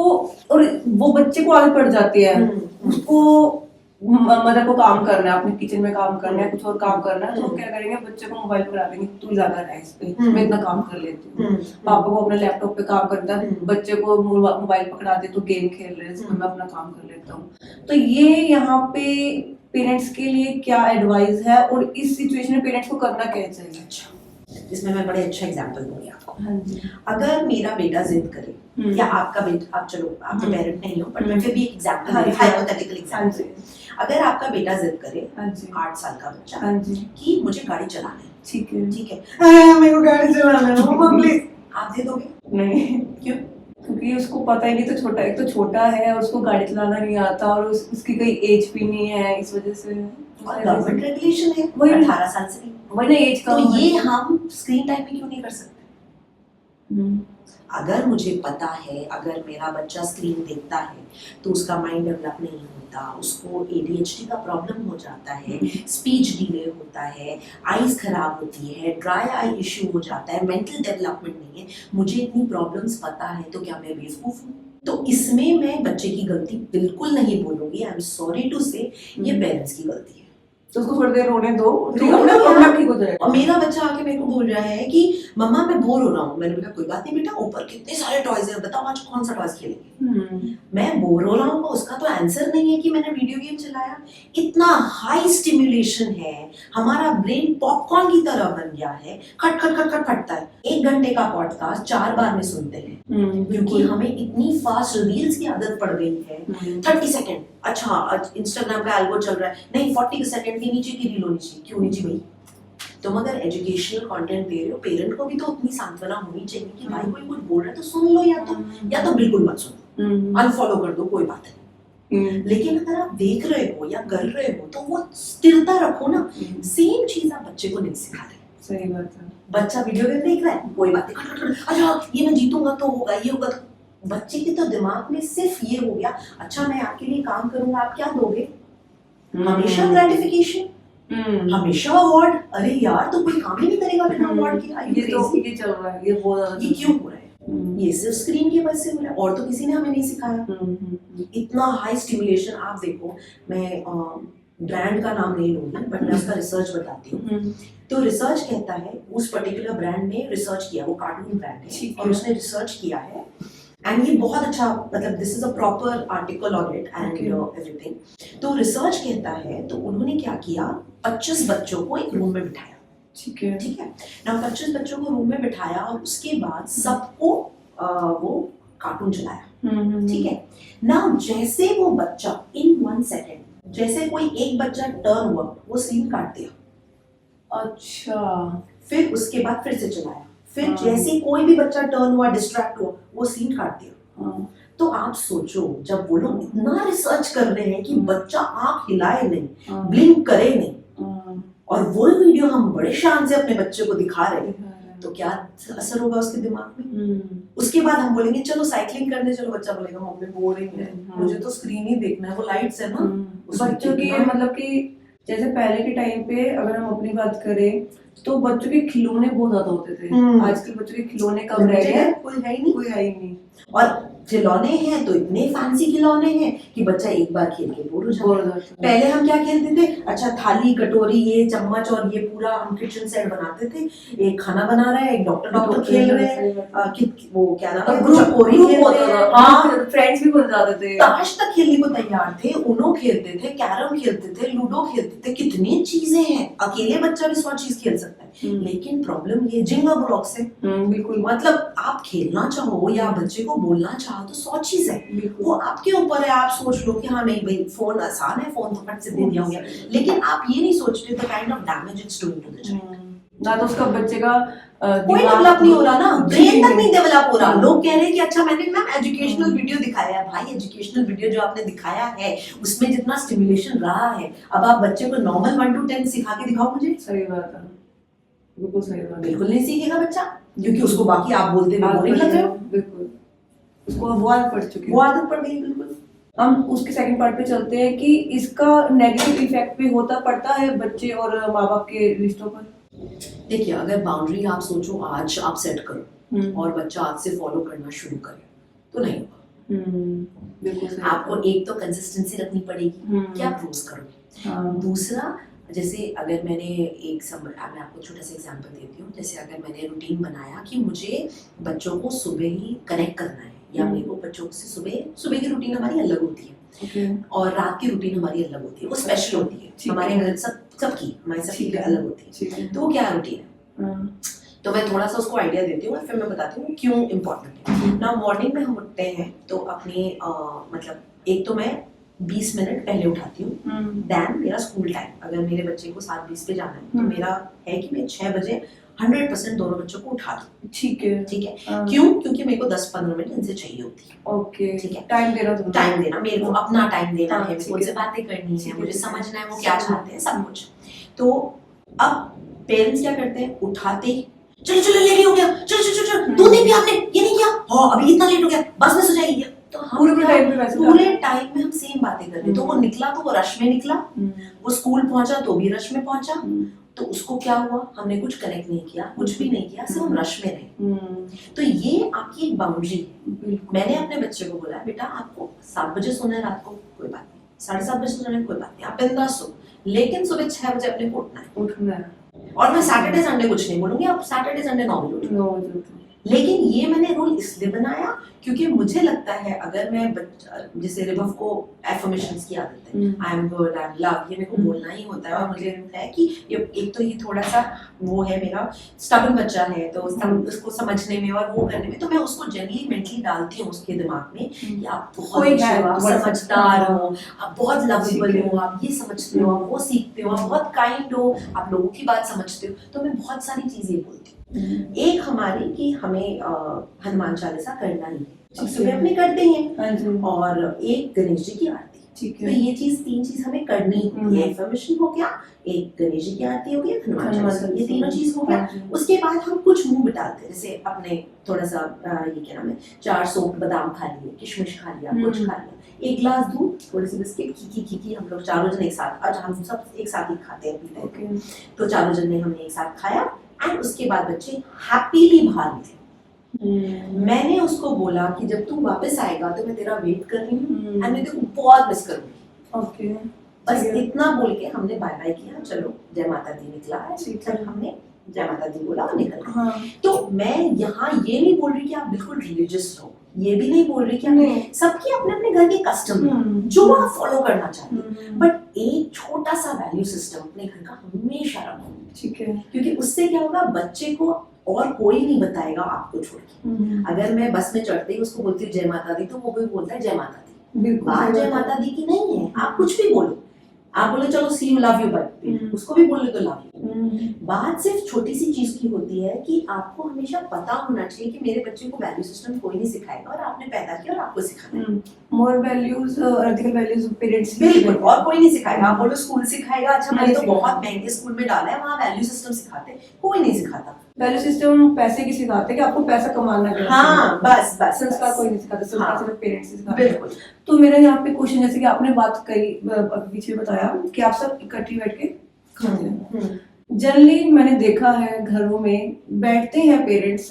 और वो बच्चे को आदत पड़ जाती है, उसको मदर को काम करना है, अपने किचन में काम करना है, कुछ और काम करना है, तो वो क्या करेंगे, बच्चे को मोबाइल पकड़ा देंगे, तू ज्यादा रह इस पे, मैं इतना काम कर लेती हूँ। पापा को अपने लैपटॉप पे काम करता है, बच्चे को मोबाइल पकड़ा दे तो गेम खेल रहे हैं, मैं अपना काम कर लेता हूँ। तो ये यहाँ पे पेरेंट्स के लिए क्या एडवाइस है और इस सिचुएशन में पेरेंट्स को करना क्या चाहिए? अच्छा, इसमें मैं बड़े अच्छा एग्जांपल दूंगी आपको। हाँ जी। अगर मेरा बेटा जिद करे या आपका बेटा, आप चलो आप तो पेरेंट नहीं हो पर मैं फिर भी एक एग्जांपल दूंगी, हाइपोथेटिकल एग्जांपल। अगर आपका बेटा जिद करे, 8 साल का बच्चा, कि मुझे गाड़ी चलाना है, ठीक है, मेरे को गाड़ी चलाना है मम्मा प्लीज, आप दे दोगे? नहीं। क्यों? क्योंकि उसको पता ही नहीं, तो छोटा, एक तो छोटा है और उसको गाड़ी चलाना नहीं आता और उसकी कोई एज भी नहीं है, इस वजह से। गवर्नमेंट रेगुलेशन है वही 18 साल से, वही ना एज का। तो ये हम स्क्रीन टाइम में क्यों नहीं कर सकते? अगर मुझे पता है अगर मेरा बच्चा स्क्रीन देखता है तो उसका माइंड डेवलप नहीं होता, उसको ADHD का प्रॉब्लम हो जाता है, स्पीच डिले होता है, आईज खराब होती है, ड्राई आई इश्यू हो जाता है, मेंटल डेवलपमेंट नहीं है, मुझे इतनी प्रॉब्लम्स पता है, तो क्या मैं बेवकूफ हूँ? तो इसमें मैं बच्चे की गलती बिल्कुल नहीं बोलूंगी, आई एम सॉरी टू से, ये पेरेंट्स की गलती है। तो उसको थोड़ी देर रोने दो, अपना ठीक हो जाएगा। और मेरा बच्चा आके मेरे को बोल रहा है कि मम्मा मैं बोर हो रहा हूँ, मैंने बोला कोई बात नहीं बेटा, ऊपर कितने सारे टॉयज हैं, बताओ आज कौन सा टॉयज खेलेंगे। मैं बोर हो रहा हूँ उसका तो आंसर नहीं है कि मैंने वीडियो गेम चलाया। इतना हाई स्टिमुलेशन है, हमारा ब्रेन पॉपकॉर्न की तरह बन गया है, खट खट खट खट फटता है। 1 घंटे का पॉडकास्ट 4 बार में सुनते हैं क्योंकि हमें इतनी फास्ट रील्स की आदत पड़ गई है। 30 सेकंड, अच्छा इंस्टाग्राम का एल्गो चल रहा है, नहीं 40 सेकंड के नीचे की रील होनी चाहिए, क्यों नीचे भाई? तुम अगर एजुकेशनल कंटेंट दे रहे हो, पेरेंट को भी तो उतनी सांत्वना होनी चाहिए कि भाई कोई कुछ बोल रहा है तो सुन लो, या तो बिल्कुल मत सुनो, अनफॉलो कर दो, कोई बात नहीं। लेकिन अगर आप देख रहे हो या कर रहे हो तो वो स्थिरता रखो ना। सेम चीज आप बच्चे को नहीं सिखा रहे। सही बात है। बच्चा वीडियो गेम देख रहा है, कोई बात नहीं, अच्छा ये मैं जीतूंगा तो होगा, ये होगा तो। बच्चे के तो दिमाग में सिर्फ ये हो गया, अच्छा मैं आपके लिए काम करूंगा, आप क्या दोगे? हमेशा ग्रेटिफिकेशन, हमेशा अवार्ड। अरे यार तो कोई काम ही नहीं करेगा बिना अवार्ड के। ये चल रहा है, ये बहुत ज्यादा, ये क्यों हो रहा है? ये सिर्फ स्क्रीन की वजह से हो रहा है, और तो किसी ने हमें नहीं सिखाया। इतना हाई स्टिमुलेशन। आप देखो, मैं ब्रांड का नाम नहीं लूंगी बट मैं उसका रिसर्च बताती हूँ। तो रिसर्च कहता है, उस पर्टिकुलर ब्रांड ने रिसर्च किया, वो कार्टून ब्रांड है, और उसने रिसर्च किया है एंड ये बहुत अच्छा, मतलब this is a proper article on it and everything. तो रिसर्च कहता है, तो उन्होंने क्या किया, 25 बच्चों को एक रूम में बिठाया, ठीक है, ठीक है ना, 25 बच्चों को रूम में बिठाया और उसके बाद सबको वो कार्टून चलाया, ठीक है ना। जैसे वो बच्चा इन 1 सेकेंड, जैसे कोई एक बच्चा टर्न हुआ, वो सीन काट दिया। अच्छा, फिर उसके बाद फिर से चलाया, फिर जैसे कोई भी बच्चा टर्न हुआ, डिस्ट्रैक्ट हुआ, वो सीन काट दिया। तो आप सोचो, जब वो लोग इतना रिसर्च कर रहे हैं कि बच्चा आंख हिलाए नहीं, ब्लिंक करे नहीं, और वो वीडियो हम बड़े शान से अपने बच्चे को दिखा रहे हैं, तो क्या असर होगा उसके दिमाग में। उसके बाद हम बोलेंगे चलो साइकिलिंग करने चलो, बच्चा बोलेगा मम्मी बोरिंग है, मुझे तो स्क्रीन ही देखना है, वो लाइट्स है ना। बच्चों की मतलब कि जैसे पहले के टाइम पे अगर हम अपनी बात करें तो बच्चों के खिलौने बहुत ज्यादा होते थे, आजकल बच्चों के खिलौने कम रह गए, कोई है ही नहीं, कोई है ही नहीं। और खिलौने हैं तो इतने फैंसी खिलौने हैं कि बच्चा एक बार खेल के बोर हो जाता है। पहले हम क्या खेलते थे, अच्छा थाली कटोरी ये चम्मच और ये पूरा हम किचन सेट बनाते थे, एक खाना बना रहा है, एक डॉक्टर खेल रहे हैं, वो क्या नाम है, ग्रुप, हाँ फ्रेंड्स भी बन जाते थे, ताश तक खेलने को तैयार थे, उनो खेलते थे, कैरम खेलते थे, लूडो खेलते थे, कितनी चीजें हैं, अकेले बच्चा भी 100 चीज खेल सकता है। लेकिन प्रॉब्लम ये जिंगा ब्लॉक से, बिल्कुल, मतलब आप खेलना चाहो या बच्चे को बोलना चाहो तो 100 चीज है, वो आपके ऊपर है। आप सोच लो कि हाँ नहीं भाई फोन आसान है, फोन तो फट से दे दिया हो गया, लेकिन आप ये नहीं सोचते the kind of damage it's doing to the child. ना तो उसका बच्चे का कोई डेवलप नहीं हो रहा ना, ब्रेन तक नहीं डेवलप हो रहा। लोग कह रहे हैं कि अच्छा मैंने मैम एजुकेशनल वीडियो दिखाया है, भाई एजुकेशनल वीडियो जो आपने दिखाया है उसमें जितना स्टिमुलेशन रहा है, अब आप बच्चे को नॉर्मल 1 to 10 सिखा के दिखाओ मुझे। सही बात है, बिल्कुल सही बात, बिल्कुल नहीं सीखेगा बच्चा, क्योंकि उसको बाकी आप बोलते हुए बोरिंग लग रहे हो, बिल्कुल उसको वो आदत पड़ चुकी है, वो आदत पड़ गई। बिल्कुल। हम उसके सेकंड पार्ट पे चलते हैं कि इसका नेगेटिव इफेक्ट भी होता पड़ता है बच्चे और माँ बाप के रिश्तों पर। देखिए, अगर बाउंड्री आप सोचो आज आप सेट करो और बच्चा आज से फॉलो करना शुरू करे तो नहीं होगा। बिल्कुल आपको एक तो कंसिस्टेंसी रखनी पड़ेगी कि आप रोज करो। दूसरा, जैसे अगर मैंने मैं आपको छोटा सा एग्जांपल देती हूँ, जैसे अगर मैंने रूटीन बनाया कि मुझे बच्चों को सुबह ही कनेक्ट करना है, या मेरे को बच्चों से सुबह की रूटीन हमारी अलग होती है, और रात की रूटीन हमारी अलग होती है, वो स्पेशल होती है हमारे घर सबकी, हमारी सबकी अलग होती है। तो वो क्या रूटीन है, तो मैं थोड़ा सा उसको आइडिया देती हूँ और फिर मैं बताती हूँ क्यों इम्पोर्टेंट है ना। मॉर्निंग में हम उठते हैं तो अपने मतलब एक तो मैं 20 मिनट पहले उठाती हूँ, दैन मेरा स्कूल टाइम, अगर मेरे बच्चे को 7:20 पे जाना है तो मेरा है कि मैं 6 बजे 100% दोनों बच्चों को उठा दूँ। ठीक है। क्यों? क्योंकि मेरे को 10-15 मिनट इनसे चाहिए होती है। ओके, ठीक है, टाइम देना, मेरे को अपना टाइम देना है, मेरे को उनसे बातें करनी है, मुझे समझना है वो क्या चाहते हैं, सब कुछ। तो अब पेरेंट्स क्या करते हैं, उठाते ही चलो लेट हो गया, चलो तूने भी आपने ये नहीं किया, हाँ अभी इतना लेट हो गया, बस में सो जाएगी। तो हम पूरे टाइम में हम सेम बातें कर रहे हैं। तो वो निकला तो वो रश में निकला, वो स्कूल पहुंचा तो भी रश में पहुंचा, तो उसको क्या हुआ, हमने कुछ कनेक्ट नहीं किया, कुछ भी नहीं किया, सिर्फ हम रश में रहे। तो ये आपकी एक बाउंड्री है। मैंने अपने बच्चे को बोला, बेटा आपको 7 बजे सोना है रात को, कोई बात नहीं, 7:30 बजे सोना है, कोई बात नहीं, आप बिंदास सो, लेकिन सुबह 6 बजे अपने को उठना है। और मैं सैटरडे संडे कुछ नहीं बोलूंगी, आप सैटरडे संडे 9 बजे उठो। लेकिन ये मैंने रूल इसलिए बनाया क्योंकि मुझे लगता है अगर मैं जैसे रिबफ को एफर्मेशंस की आदत है, I am good, I am love, ये मेरे को बोलना ही होता है। और मुझे लगता है कि एक तो ये थोड़ा सा वो है, मेरा स्टबर्न बच्चा है तो उसको समझने में और वो करने में, तो मैं उसको जनरली मेंटली डालती हूँ उसके दिमाग में कि आप बहुत समझदार हो, आप बहुत लवेबल हो, आप ये समझते हो, आप वो सीखते हो, आप बहुत काइंड हो, आप लोगों की बात समझते हो। तो मैं बहुत सारी चीजें बोलती हूँ। एक हमारी कि हमें हनुमान चालीसा करना ही है, सुबह अपने करते हैं, और एक गणेश जी की आरती। तो ये 3 चीज हमें करनी होती है। एफर्मेशन हो गया, एक गणेश जी की आरती हो गई, हनुमान चालीसा, ये 3 चीज हो गया। उसके बाद हम कुछ मुंह बिटाते हैं, जैसे अपने थोड़ा सा ये क्या नाम है, 4 सोप बादाम खा लिए, किशमिश खा लिया, कुछ खा लिया, 1 गिलास दूध, थोड़ी सी बिस्किट, खीकी हम लोग चारों जन एक साथ, आज हम सब एक साथ ही खाते हैं पीते हैं, तो चारों जन ने हमने एक साथ खाया। एंड उसके बाद बच्चे हैप्पीली बाहर निकले। मैंने उसको बोला कि जब तू वापस आएगा तो मैं तेरा वेट कर रही हूँ, एंड मैं तेरे को बहुत मिस करूंगी। बस इतना बोल के हमने बाय बाय किया, चलो जय माता दी निकला है। फिर हमने जय माता दी बोला और निकल गए। हाँ, तो मैं यहाँ ये नहीं बोल रही कि आप बिल्कुल रिलीजियस रहो, ये भी नहीं बोल रही कि नहीं। सबके अपने अपने घर के कस्टम है जो आप फॉलो करना चाहते हैं, बट एक छोटा सा वैल्यू सिस्टम अपने घर का हमेशा रखो, ठीक है, क्योंकि उससे क्या होगा, बच्चे को और कोई नहीं बताएगा आपको छोड़ के। अगर मैं बस में चढ़ते ही उसको बोलती हूँ जय माता दी, तो वो भी बोलता है जय माता दी। बिल्कुल बात सही जय बात है। माता दी की नहीं है, आप कुछ भी बोलो, आप बोले चलो सी यू लव यू, बट उसको भी बोले तो लव यू। बात सिर्फ छोटी सी चीज की होती है कि आपको हमेशा पता होना चाहिए कि मेरे बच्चे को वैल्यू सिस्टम कोई नहीं सिखाएगा, और आपने पैदा किया और आपको सिखाना है। Moral values, ethical values parents बिल्कुल, और कोई नहीं सिखाएगा। आप बोलो स्कूल सिखाएगा, अच्छा मैंने तो नहीं बहुत महंगे स्कूल में डाला है, वहाँ वैल्यू सिस्टम सिखाते हैं, कोई नहीं सिखाता। वैल्यू सिस्टम पैसे की सिखाते हैं कि आपको पैसा कमाना है। हाँ बस बस, संस्कार कोई नहीं सिखाता, संस्कार हाँ, सिर्फ पेरेंट्स ही सिखाते हैं। बिल्कुल। तो मेरा यहाँ पे क्वेश्चन, जैसे कि आपने बात करी पीछे बताया कि आप सब इकट्ठी बैठ के खाते हैं, जनरली मैंने देखा है घरों में बैठते हैं पेरेंट्स,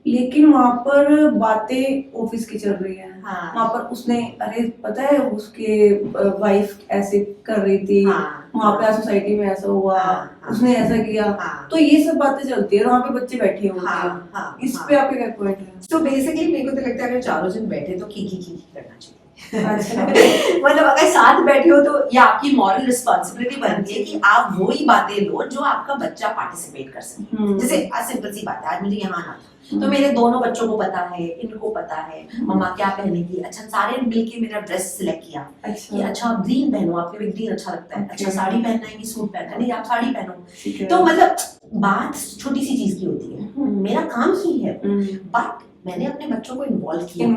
लेकिन वहाँ पर बातें ऑफिस की चल रही है। हाँ। वहाँ पर उसने, अरे पता है उसके वाइफ ऐसे कर रही थी, हाँ। वहाँ पे सोसाइटी में ऐसा हुआ, हाँ। उसने ऐसा किया, हाँ। तो ये सब बातें चलती है और वहाँ पे बच्चे बैठे होते हैं। हाँ, इस पे आपके क्या पॉइंट है? तो बेसिकली मेरे को तो लगता है अगर चारों जन बैठे तो की करना चाहिए। अच्छा। मतलब अगर साथ बैठे हो तो ये आपकी मॉरल रिस्पॉन्सिबिलिटी बनती है कि आप वो ही बातें लो जो आपका बच्चा पार्टिसिपेट कर सके। जैसे सिंपल सी बात है, आज मुझे यहाँ आना था तो मेरे दोनों बच्चों को पता है, इनको पता है मम्मा क्या पहनेगी, अच्छा सारे मिलके मेरा ड्रेस सिलेक्ट किया कि अच्छा ग्रीन पहनो, आपको भी ग्रीन अच्छा लगता है, अच्छा साड़ी पहनना है कि सूट पहनना है, नहीं आप साड़ी पहनो। तो मतलब बात छोटी सी चीज की होती है, मेरा काम ही है, बट मैंने अपने बच्चों को इन्वॉल्व किया।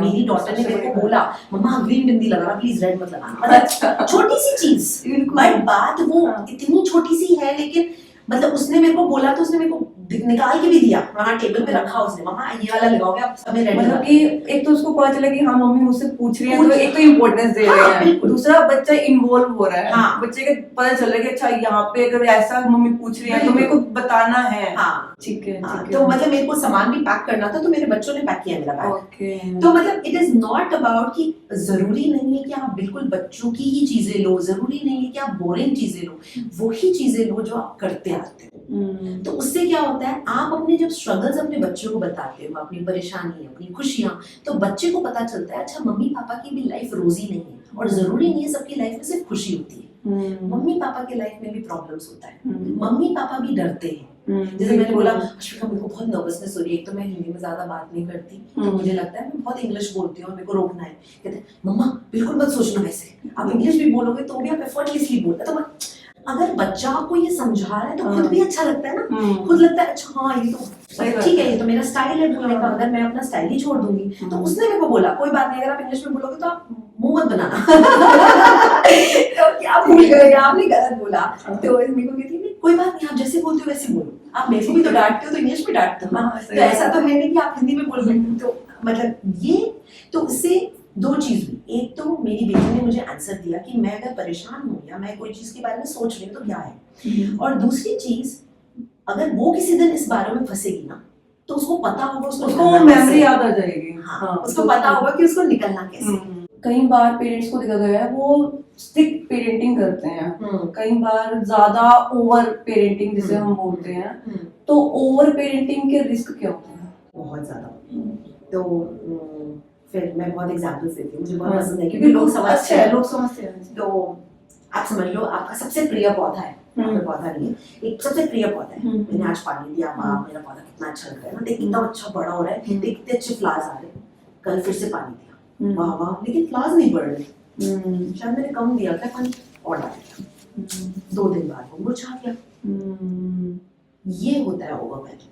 मेरी डॉटर ने मेरे को बोला मम्मा ग्रीन बिंदी लगाना प्लीज, रेड मत लगाना। मतलब छोटी सी चीज, बट बात वो इतनी छोटी सी है, लेकिन मतलब उसने मेरे को बोला तो उसने मेरे को निकाल के भी दिया, वहाँ टेबल पे रखा उसने, मम्मा ये वाला लगाओगे आप, हमें रेड। मतलब कि एक तो उसको पता चला कि हाँ मम्मी मुझसे पूछ रही है, तो एक तो इम्पोर्टेंस दे रहे हैं, दूसरा बच्चा इन्वॉल्व हो रहा है। हाँ। बच्चे को पता चल रहा है कि अच्छा यहाँ पे अगर ऐसा मम्मी पूछ रही है तो मेरे को बताना है। हाँ ठीक है, हाँ, तो मतलब मेरे को सामान भी पैक करना था तो मेरे बच्चों ने पैक किया मेरा बैग। ओके। तो मतलब इट इज नॉट अबाउट कि जरूरी नहीं है कि आप बिल्कुल बच्चों की ही चीजें लो, जरूरी नहीं है कि आप बोरिंग चीजें लो, वही चीजें लो जो आप करते आते हो। तो उससे क्या होता है, आप अपने जब स्ट्रगल्स अपने बच्चों को बताते हो, अपनी परेशानी, अपनी खुशियां, तो बच्चे को पता चलता है अच्छा मम्मी पापा की भी लाइफ रोजी नहीं है, और जरूरी नहीं है सबकी लाइफ में सिर्फ खुशी होती है, मम्मी पापा के लाइफ में भी प्रॉब्लम्स होता है, मम्मी पापा भी डरते हैं। जैसे मैंने बोला अश्विका मेरे को बहुत नर्वसनेस हो रही है, एक तो मैं हिंदी में ज्यादा बात नहीं करती, तो मुझे लगता है मैं बहुत इंग्लिश बोलती हूँ और मेरे को रोकना है। कहते हैं मम्मा बिल्कुल मत सोचना वैसे, आप इंग्लिश भी बोलोगे तो भी आप एफर्टलेसली बोलते हैं। तो अगर बच्चा आपको ये समझा रहा है तो खुद भी अच्छा लगता है ना, खुद लगता है अच्छा हाँ ये तो ठीक है, ये तो मेरा स्टाइल है बोलने का, अगर मैं अपना स्टाइल ही छोड़ दूंगी। तो उसने मेरे को बोला कोई बात नहीं, अगर आप इंग्लिश में बोलोगे तो आप मुंह मत बनाना। तो क्या भूल गए, आपने गलत बोला। तो मेरे को कहती है कोई बात नहीं, आप जैसे बोलते हो वैसे बोलो, आप मेरे को भी तो डांटते हो तो इंग्लिश में डांटते हो ना, तो ऐसा तो है नहीं कि आप हिंदी में बोल रहे हो। तो मतलब ये, तो उससे दो चीज हुई, एक तो मेरी बेटी ने मुझे आंसर दिया कि मैं अगर परेशान हूँ या मैं कोई चीज के बारे में सोच रही हूँ तो क्या है, और दूसरी चीज अगर वो किसी दिन इस बारे में फंसेगी ना तो उसको पता होगा, उसको मेमोरी याद आ जाएगी। हाँ, उसको पता होगा कि उसको निकलना कैसे। कई बार पेरेंट्स को देखा गया है वो स्ट्रिक्ट पेरेंटिंग करते हैं, कई बार ज्यादा ओवर पेरेंटिंग जिसे हम बोलते हैं, तो ओवर पेरेंटिंग के रिस्क क्या होते हैं? बहुत ज्यादा। तो फिर मैं बहुत एग्जांपल्स देती हूँ, मुझे बहुत पसंद है क्योंकि लोग समझते हैं। तो आप समझ लो आपका सबसे प्रिय पौधा है, पौधा नहीं है, एक सबसे प्रिय पौधा है, मैंने आज पानी दिया, वाह मेरा पौधा कितना अच्छा लग रहा है ना, देख कितना अच्छा बड़ा हो रहा है, देख कितने अच्छे फ्लावर्स आ रहे हैं, कल फिर से पानी दिया, वाह वाह, लेकिन फ्लावर्स नहीं बढ़ रहे, शायद मैंने कम दिया था, पानी और डाल दिया, 2 दिन बाद वो मुरझा गया। ये होता है ओवर पेरेंटिंग।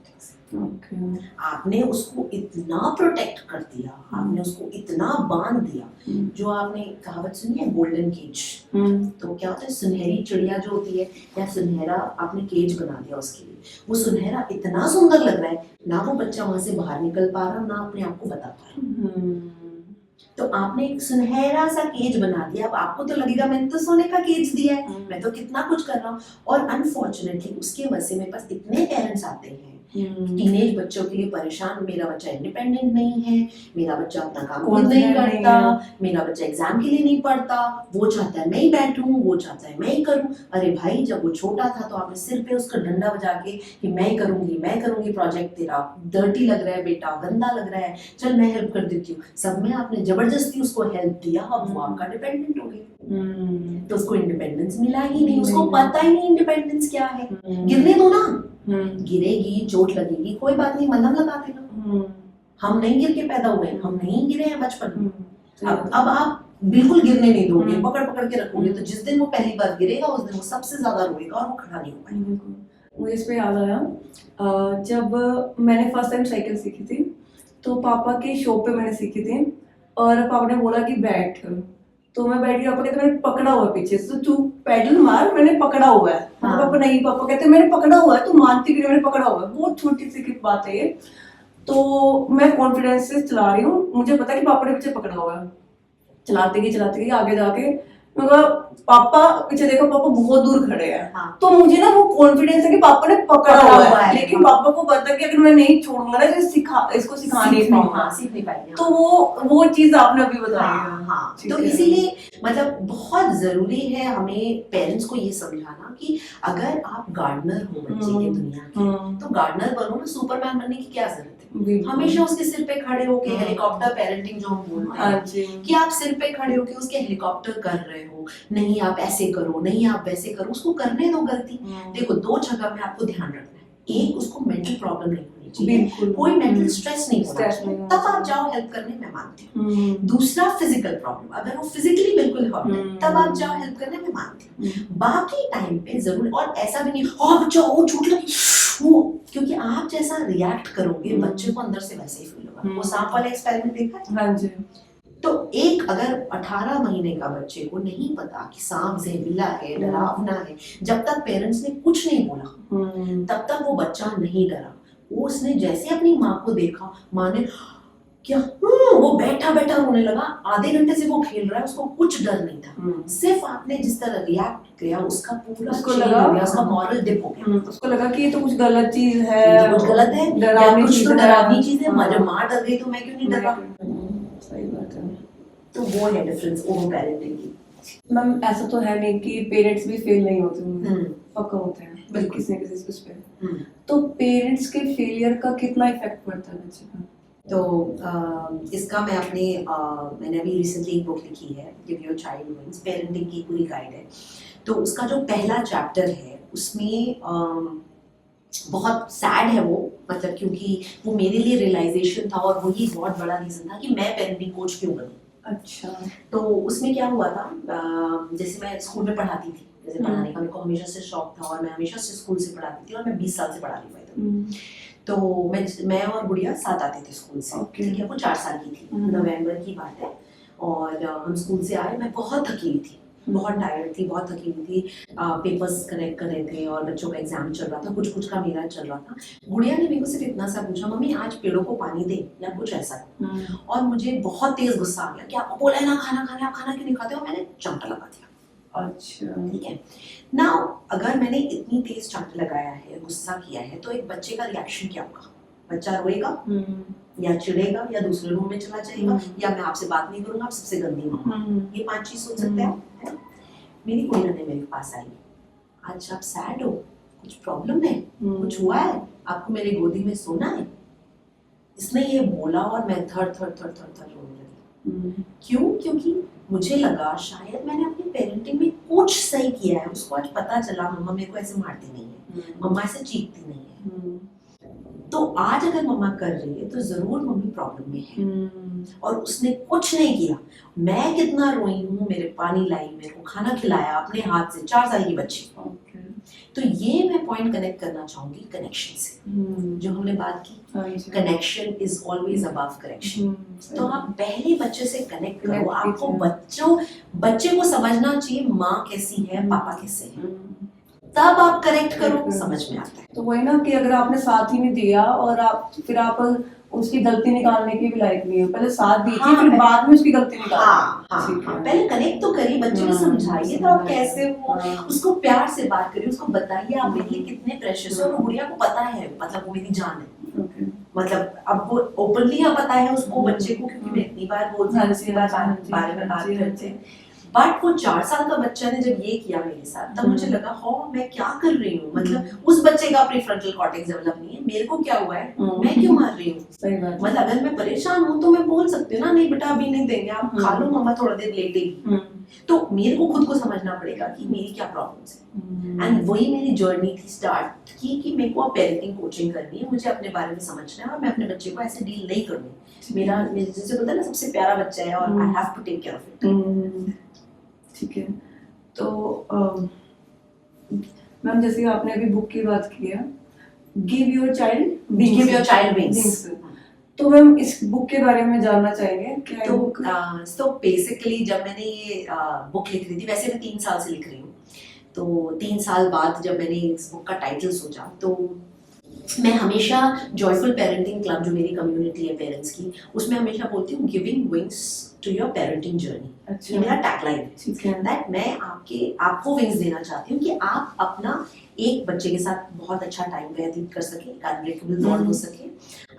आपने उसको इतना प्रोटेक्ट कर दिया, आपने उसको इतना बांध दिया, जो आपने कहावत सुनी है गोल्डन केज, तो क्या होता है सुनहरी चिड़िया जो होती है या सुनहरा, आपने केज बना दिया उसके लिए, वो सुनहरा इतना सुंदर लग रहा है, ना वो बच्चा वहां से बाहर निकल पा रहा, ना अपने आप को बता पा रहा। तो आपने एक सुनहरा सा केज बना दिया, अब आपको तो लगेगा मैंने तो सोने का केज दिया है, मैं तो कितना कुछ कर रहा हूँ, और अनफॉर्चुनेटली उसके वजह से मेरे पास इतने पेरेंट्स आते हैं टीनेज बच्चों के लिए परेशान, मेरा बच्चा इंडिपेंडेंट नहीं है, मेरा बच्चा अपना काम खुद Confident नहीं नहीं करता, है। मेरा बच्चा एग्जाम के लिए नहीं पढ़ता, वो चाहता है मैं ही बैठूं, वो चाहता है मैं ही करूं। अरे भाई, जब वो छोटा था तो आपने सिर पे उसका डंडा बजा के कि मैं करूंगी प्रोजेक्ट, तेरा डर्टी लग रहा है बेटा, गंदा लग रहा है, चल मैं हेल्प कर देती हूँ, सब में आपने जबरदस्ती उसको हेल्प दिया, अब वो आपका डिपेंडेंट हो गया। तो उसको इंडिपेंडेंस मिला ही नहीं, उसको पता ही नहीं इंडिपेंडेंस क्या है। गिरने दो ना, गिरेगी, चोट लगेगी, कोई बात नहीं, मलहम लगा देना। हम नहीं गिर के पैदा हुए, हम नहीं गिरे हैं बचपन में। अब आप बिल्कुल गिरने नहीं दोगे, पकड़ पकड़ के रखोगे, तो जिस दिन वो पहली बार गिरेगा उस दिन वो सबसे ज्यादा रोएगा और वो खड़ा नहीं हो पाएगा। मुझे इस पे याद आया, जब मैंने फर्स्ट टाइम साइकिल सीखी थी तो पापा के शॉप पे मैंने सीखी थी, और पापा ने बोला कि बैठ, तो मैं बैठ गई। पापा कहते मैंने पकड़ा हुआ है पीछे से, तो तू पैडल मार, मैंने पकड़ा हुआ है। पापा नहीं, पापा कहते मैंने पकड़ा हुआ है, तू मानती क्यों, मैंने पकड़ा हुआ है। बहुत छोटी सी की बात है ये। तो मैं कॉन्फिडेंस से चला रही हूँ, मुझे पता है कि पापा ने पीछे पकड़ा हुआ है। चलाते गई आगे जाके मैं कहा पापा पीछे देखो, पापा बहुत दूर खड़े हैं। तो मुझे ना वो कॉन्फिडेंस है कि पापा ने पकड़ा हुआ है, लेकिन पापा को पता है कि अगर मैं नहीं छोड़ूंगा ना इसको सिखा नहीं पाऊंगा, सीख नहीं पाएंगे। तो वो चीज आपने अभी बताई। हाँ, तो इसीलिए मतलब बहुत जरूरी है हमें पेरेंट्स को ये समझाना कि अगर आप गार्डनर हो बच्चे के दुनिया के, तो गार्डनर बनो ना, सुपरमैन बनने की क्या जरूरत है। हमेशा उसके सिर पे खड़े होके हेलीकॉप्टर पेरेंटिंग जो हम बोलते हैं कि आप सिर पे खड़े होके उसके हेलीकॉप्टर कर रहे हो, नहीं आप ऐसे करो, नहीं आप वैसे करो, उसको करने दो गलती। देखो, दो जगह में आपको ध्यान रखना है, एक उसको मेंटल प्रॉब्लम नहीं होनी चाहिए, कोई मेंटल स्ट्रेस नहीं होना चाहिए, तब आप जाओ हेल्प करने, मैं मानती हूँ। दूसरा फिजिकल प्रॉब्लम, अगर वो फिजिकली बिल्कुल हर्ट है तब आप जाओ हेल्प करने, मैं मानती हूँ। बाकी टाइम पे जरूर, और ऐसा भी नहीं बच्चा वो छूट लगी वो, क्योंकि आप जैसा रिएक्ट करोगे बच्चे को अंदर से वैसे ही फील होगा। वो सांप वाला एक्सपेरिमेंट देखा है? हाँ जी। तो एक अगर 18 महीने का बच्चे को नहीं पता कि सांप जहरीला है, डरावना है, जब तक पेरेंट्स ने कुछ नहीं बोला तब तक वो बच्चा नहीं डरा। वो उसने जैसे अपनी माँ को देखा, माँ ने क्या, वो बैठा बैठा रोने लगा, आधे घंटे से वो खेल रहा है, उसको कुछ डर नहीं था। सिर्फ आपने जिस तरह रिएक्ट किया उसका पूरा उसको लगा, उसका मॉरल डिप हो गया। उसको लगा कि ये तो कुछ गलत चीज है, कुछ गलत है, डरावनी कुछ तो डरावनी चीज है, जब माँ डर गई तो मैं क्यों नहीं डरा। सही बात है। तो वो है डिफरेंस ओवर पेरेंटिंग की। मैम ऐसा तो है नहीं कि पेरेंट्स भी फेल नहीं होते, पक्का होते हैं बल्कि किसी न किसी उस पे। तो पेरेंट्स के फेलियर का कितना इफेक्ट पड़ता है बच्चे पर? तो इसका मैं अपने मैंने अभी रिसेंटली एक बुक लिखी है, give your child wings, parenting की पूरी गाइड है। तो उसका जो पहला चैप्टर है उसमें बहुत सैड है वो, मतलब क्योंकि वो मेरे लिए रियलाइजेशन था और वही बहुत बड़ा रीजन था कि मैं पेरेंटिंग कोच क्यों बनूं। अच्छा। तो उसमें क्या हुआ था, जैसे मैं स्कूल में पढ़ाती थी, जैसे पढ़ाने का मेरे को हमेशा से शौक था और मैं हमेशा से स्कूल से पढ़ाती थी और मैं 20 साल से पढ़ा रही हूँ। तो मैं और गुड़िया साथ आते थे स्कूल से, ठीक है, वो 4 साल की थी, नवंबर की बात है। और हम स्कूल से आए, मैं बहुत थकी हुई थी, बहुत टायर्ड थी, बहुत थकी हुई थी। पेपर्स कनेक्ट कर रहे थे और बच्चों का एग्जाम चल रहा था, कुछ का मेरा चल रहा था। गुड़िया ने मेरे को सिर्फ इतना सा पूछा, मम्मी आज पेड़ों को पानी दे या कुछ ऐसा। और मुझे बहुत तेज गुस्सा आ गया कि आपको बोला है ना खाना खाने, आप खाना क्यों नहीं खाते हो। मैंने चमटा लगा दिया। अच्छा, ठीक है ना। अगर मैंने इतनी तेज चमटा लगाया है, गुस्सा किया है, तो एक बच्चे का रिएक्शन क्या होगा? बच्चा रोएगा या चिढ़ेगा या दूसरे रूम में चला जाएगा या मैं आपसे बात नहीं करूंगा, आप सबसे गंदी मम्मा। ये 5 चीज सोच सकते हैं। मेरी गुड़िया ने मेरे पास आई, आज आप सैड हो, कुछ प्रॉब्लम है, कुछ हुआ है, आपको मेरी गोदी में सोना है। इसने ये बोला और मैं थर थर थर थर थर रोने लगी। क्यों? क्योंकि मुझे लगा शायद मैंने अपनी पेरेंटिंग में कुछ सही किया है। उसको आज पता चला मम्मा मेरे को ऐसे मारती नहीं है, मम्मा ऐसे चीखती नहीं है। तो आज अगर मम्मा कर रही है तो जरूर मम्मी प्रॉब्लम में है। और उसने कुछ नहीं किया। मैं कितना रोई हूँ, मेरे पानी लाई, मेरे को खाना खिलाया अपने हाथ से, 4 साल की बच्ची। तो ये मैं पॉइंट कनेक्ट करना चाहूंगी कनेक्शन से, जो हमने बात की। Connection is always above correction. तो आप पहले बच्चे से कनेक्ट करो। आपको बच्चे को समझना चाहिए माँ कैसी है, पापा कैसे है, तब आप करेक्ट करो, समझ में आता है। तो वही ना कि अगर आपने साथ ही नहीं दिया और आप उसकी गलती निकालने की भी लायक नहीं है, पहले साथ दी थी हाँ, फिर बाद में उसकी गलती निकाल। हाँ हाँ ठीक है। हाँ, पहले कनेक्ट तो करिए, बच्चे को समझाइए तो आप कैसे वो, हाँ। उसको प्यार से बात करिए, उसको बताइए आप मेरे लिए कितने प्रेशियस हो, और वो गुड़िया को पता है, मतलब वो मेरी जान है, ओके। मतलब अब वो ओपनली पता है उसको, बच्चे को, क्योंकि मैं इतनी बार बोलती हूँ, इतनी बार बारे में बात करते हैं। बट वो 4 साल का बच्चा ने जब ये किया मेरे साथ, तब मुझे लगा हो मैं क्या कर रही हूँ, मतलब उस बच्चे का प्रीफ्रंटल कॉर्टेक्स डेवलप नहीं है, मेरे को क्या हुआ है, मैं क्यों मार रही हूँ। सही बात। मतलब अगर मैं परेशान हूँ तो मैं बोल सकती हूँ ना, नहीं बेटा अभी नहीं देंगे, आप खा लो, मम्मा थोड़ा देर लेटेगी। तो मेरे को खुद को समझना पड़ेगा कि मेरी क्या प्रॉब्लम्स है, एंड वही मेरी जर्नी थी स्टार्ट की कि मेरे को अब पेरेंटिंग कोचिंग करनी है, मुझे अपने बारे में समझना है और मैं अपने बच्चे को ऐसे डील नहीं करूँगी। मेरा जैसे बोलता है ना, सबसे प्यारा बच्चा है और I have to take care of it. ठीक है। तो मैम जैसे आपने अभी बुक की बात की है, गिव योर चाइल्ड विंग्स, तो मैम इस बुक के बारे में जानना चाहेंगे क्या है बुक? तो बेसिकली जब मैंने ये बुक लिख रही थी, वैसे मैं 3 साल से लिख रही हूँ, तो 3 साल बाद जब मैंने इस बुक का टाइटल सोचा, तो मैं हमेशा जॉयफुल पेरेंटिंग क्लब, जो मेरी कम्युनिटी है पेरेंट्स की, उसमें हमेशा बोलती हूँ giving wings to your parenting journey. अच्छा। ये मेरा टैगलाइन है। ठीक है। दैट मैं आपको विंग्स देना चाहती हूँ कि आप अपना एक बच्चे के साथ बहुत अच्छा टाइम व्यतीत कर सके, एक अनब्रेकेबल बॉन्ड हो सके,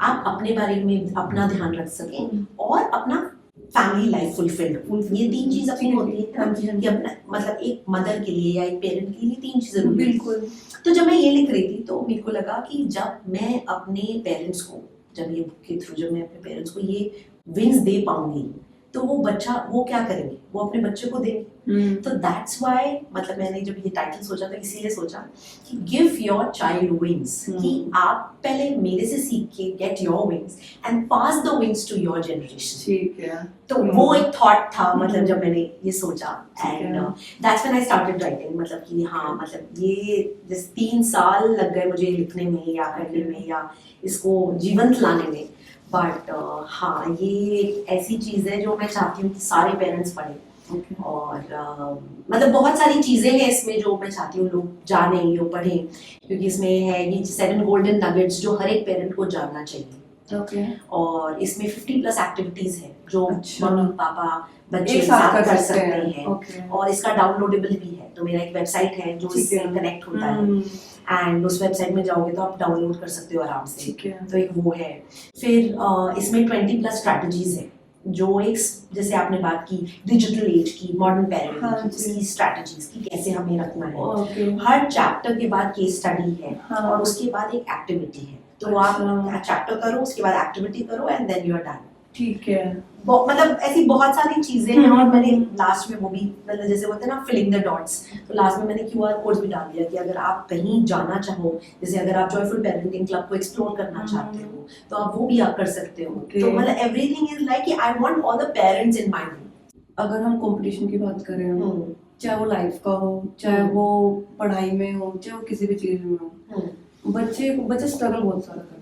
आप अपने बारे में अपना ध्यान रख सके और अपना फैमिली लाइफ फुलफिल्ड। ये 3 चीज अपनी होती है कि अपना, मतलब एक मदर के लिए या एक पेरेंट के लिए 3 चीजें जरूरी है। बिल्कुल। तो जब मैं ये लिख रही थी तो मेरे को लगा कि जब मैं अपने पेरेंट्स को, जब ये बुक के थ्रू जब मैं अपने पेरेंट्स को ये विंग्स दे पाऊंगी, तो वो बच्चा, वो क्या करेंगे, वो अपने बच्चे को देंगे। तो दैट्स व्हाई, मतलब मैंने जब ये टाइटल सोचा तो इसीलिए सोचा कि गिव योर चाइल्ड विंग्स, कि आप पहले मेरे से सीख के get your wings and pass the wings to your generation. ठीक है। तो वो एक थॉट था, मतलब जब मैंने ये सोचा, and that's when I started writing, मतलब कि हाँ, मतलब ये जिस 3 साल लग गए मुझे लिखने में या करने में या इसको जीवंत लाने में, बट हाँ, ये एक ऐसी चीज़ है जो मैं चाहती हूँ कि सारे पेरेंट्स पढ़ें। और मतलब बहुत सारी चीज़ें हैं इसमें जो मैं चाहती हूँ लोग जानें, लोग पढ़ें, क्योंकि इसमें है ये 7 गोल्डन नगेट्स जो हर एक पेरेंट को जानना चाहिए। और इसमें 50+ एक्टिविटीज है जो मम्मी पापा बच्चे एक साथ कर सकते हैं। और इसका डाउनलोडेबल भी है, तो मेरा एक वेबसाइट है जो इससे कनेक्ट होता है, एंड उस वेबसाइट में जाओगे तो आप डाउनलोड कर सकते हो आराम से। तो एक वो है। फिर इसमें 20+ स्ट्रैटेजीज है, जो एक, जैसे आपने बात की डिजिटल एज की, मॉडर्न पेरेंटिंग की स्ट्रैटेजीज की, कैसे हमें रखना है। हर चैप्टर के बाद केस स्टडी है, और उसके बाद एक एक्टिविटी है। तो आप चैप्टर करो, उसके बाद एक्टिविटी करो, and then you are done. ठीक है। मतलब ऐसी बहुत सारी चीजें हैं। और मैंने लास्ट में वो भी, मतलब जैसे बोलते हैं ना फिलिंग द डॉट्स, तो लास्ट में मैंने QR कोड भी डाल दिया कि अगर आप कहीं जाना चाहो, जैसे अगर आप जॉयफुल पेरेंटिंग क्लब को एक्सप्लोर करना चाहते हो, तो आप वो भी आप कर सकते हो। तो मतलब everything is like I want all the parents in my group. अगर हम कंपटीशन की बात करें, चाहे वो लाइफ का हो, चाहे वो पढ़ाई में हो, चाहे वो किसी भी चीज में हो, बच्चे स्ट्रगल बहुत सारा करता है।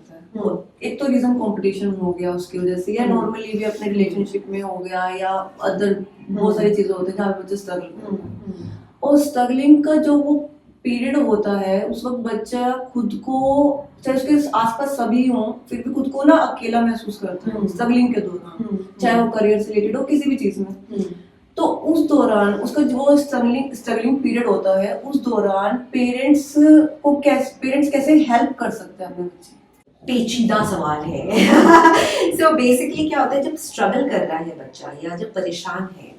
एक तो रीजन कंपटीशन हो गया उसकी वजह से, या नॉर्मली भी अपने रिलेशनशिप में हो गया, या अदर बहुत सारी चीजें होती है जहाँ बच्चे स्ट्रगल करते हैं। और स्ट्रगलिंग का जो वो पीरियड होता है, उस वक्त बच्चा खुद को, चाहे उसके आसपास सभी हों, फिर भी खुद को ना अकेला महसूस करता है स्ट्रगलिंग के दौरान, चाहे वो करियर से रिलेटेड हो, किसी भी चीज में। तो उस दौरान उसका जो स्ट्रगलिंग पीरियड होता है, उस दौरान पेरेंट्स कैसे हेल्प कर सकते हैं अपने बच्चे? पेचीदा सवाल है। सो बेसिकली क्या होता है, जब स्ट्रगल कर रहा है बच्चा या जब परेशान है,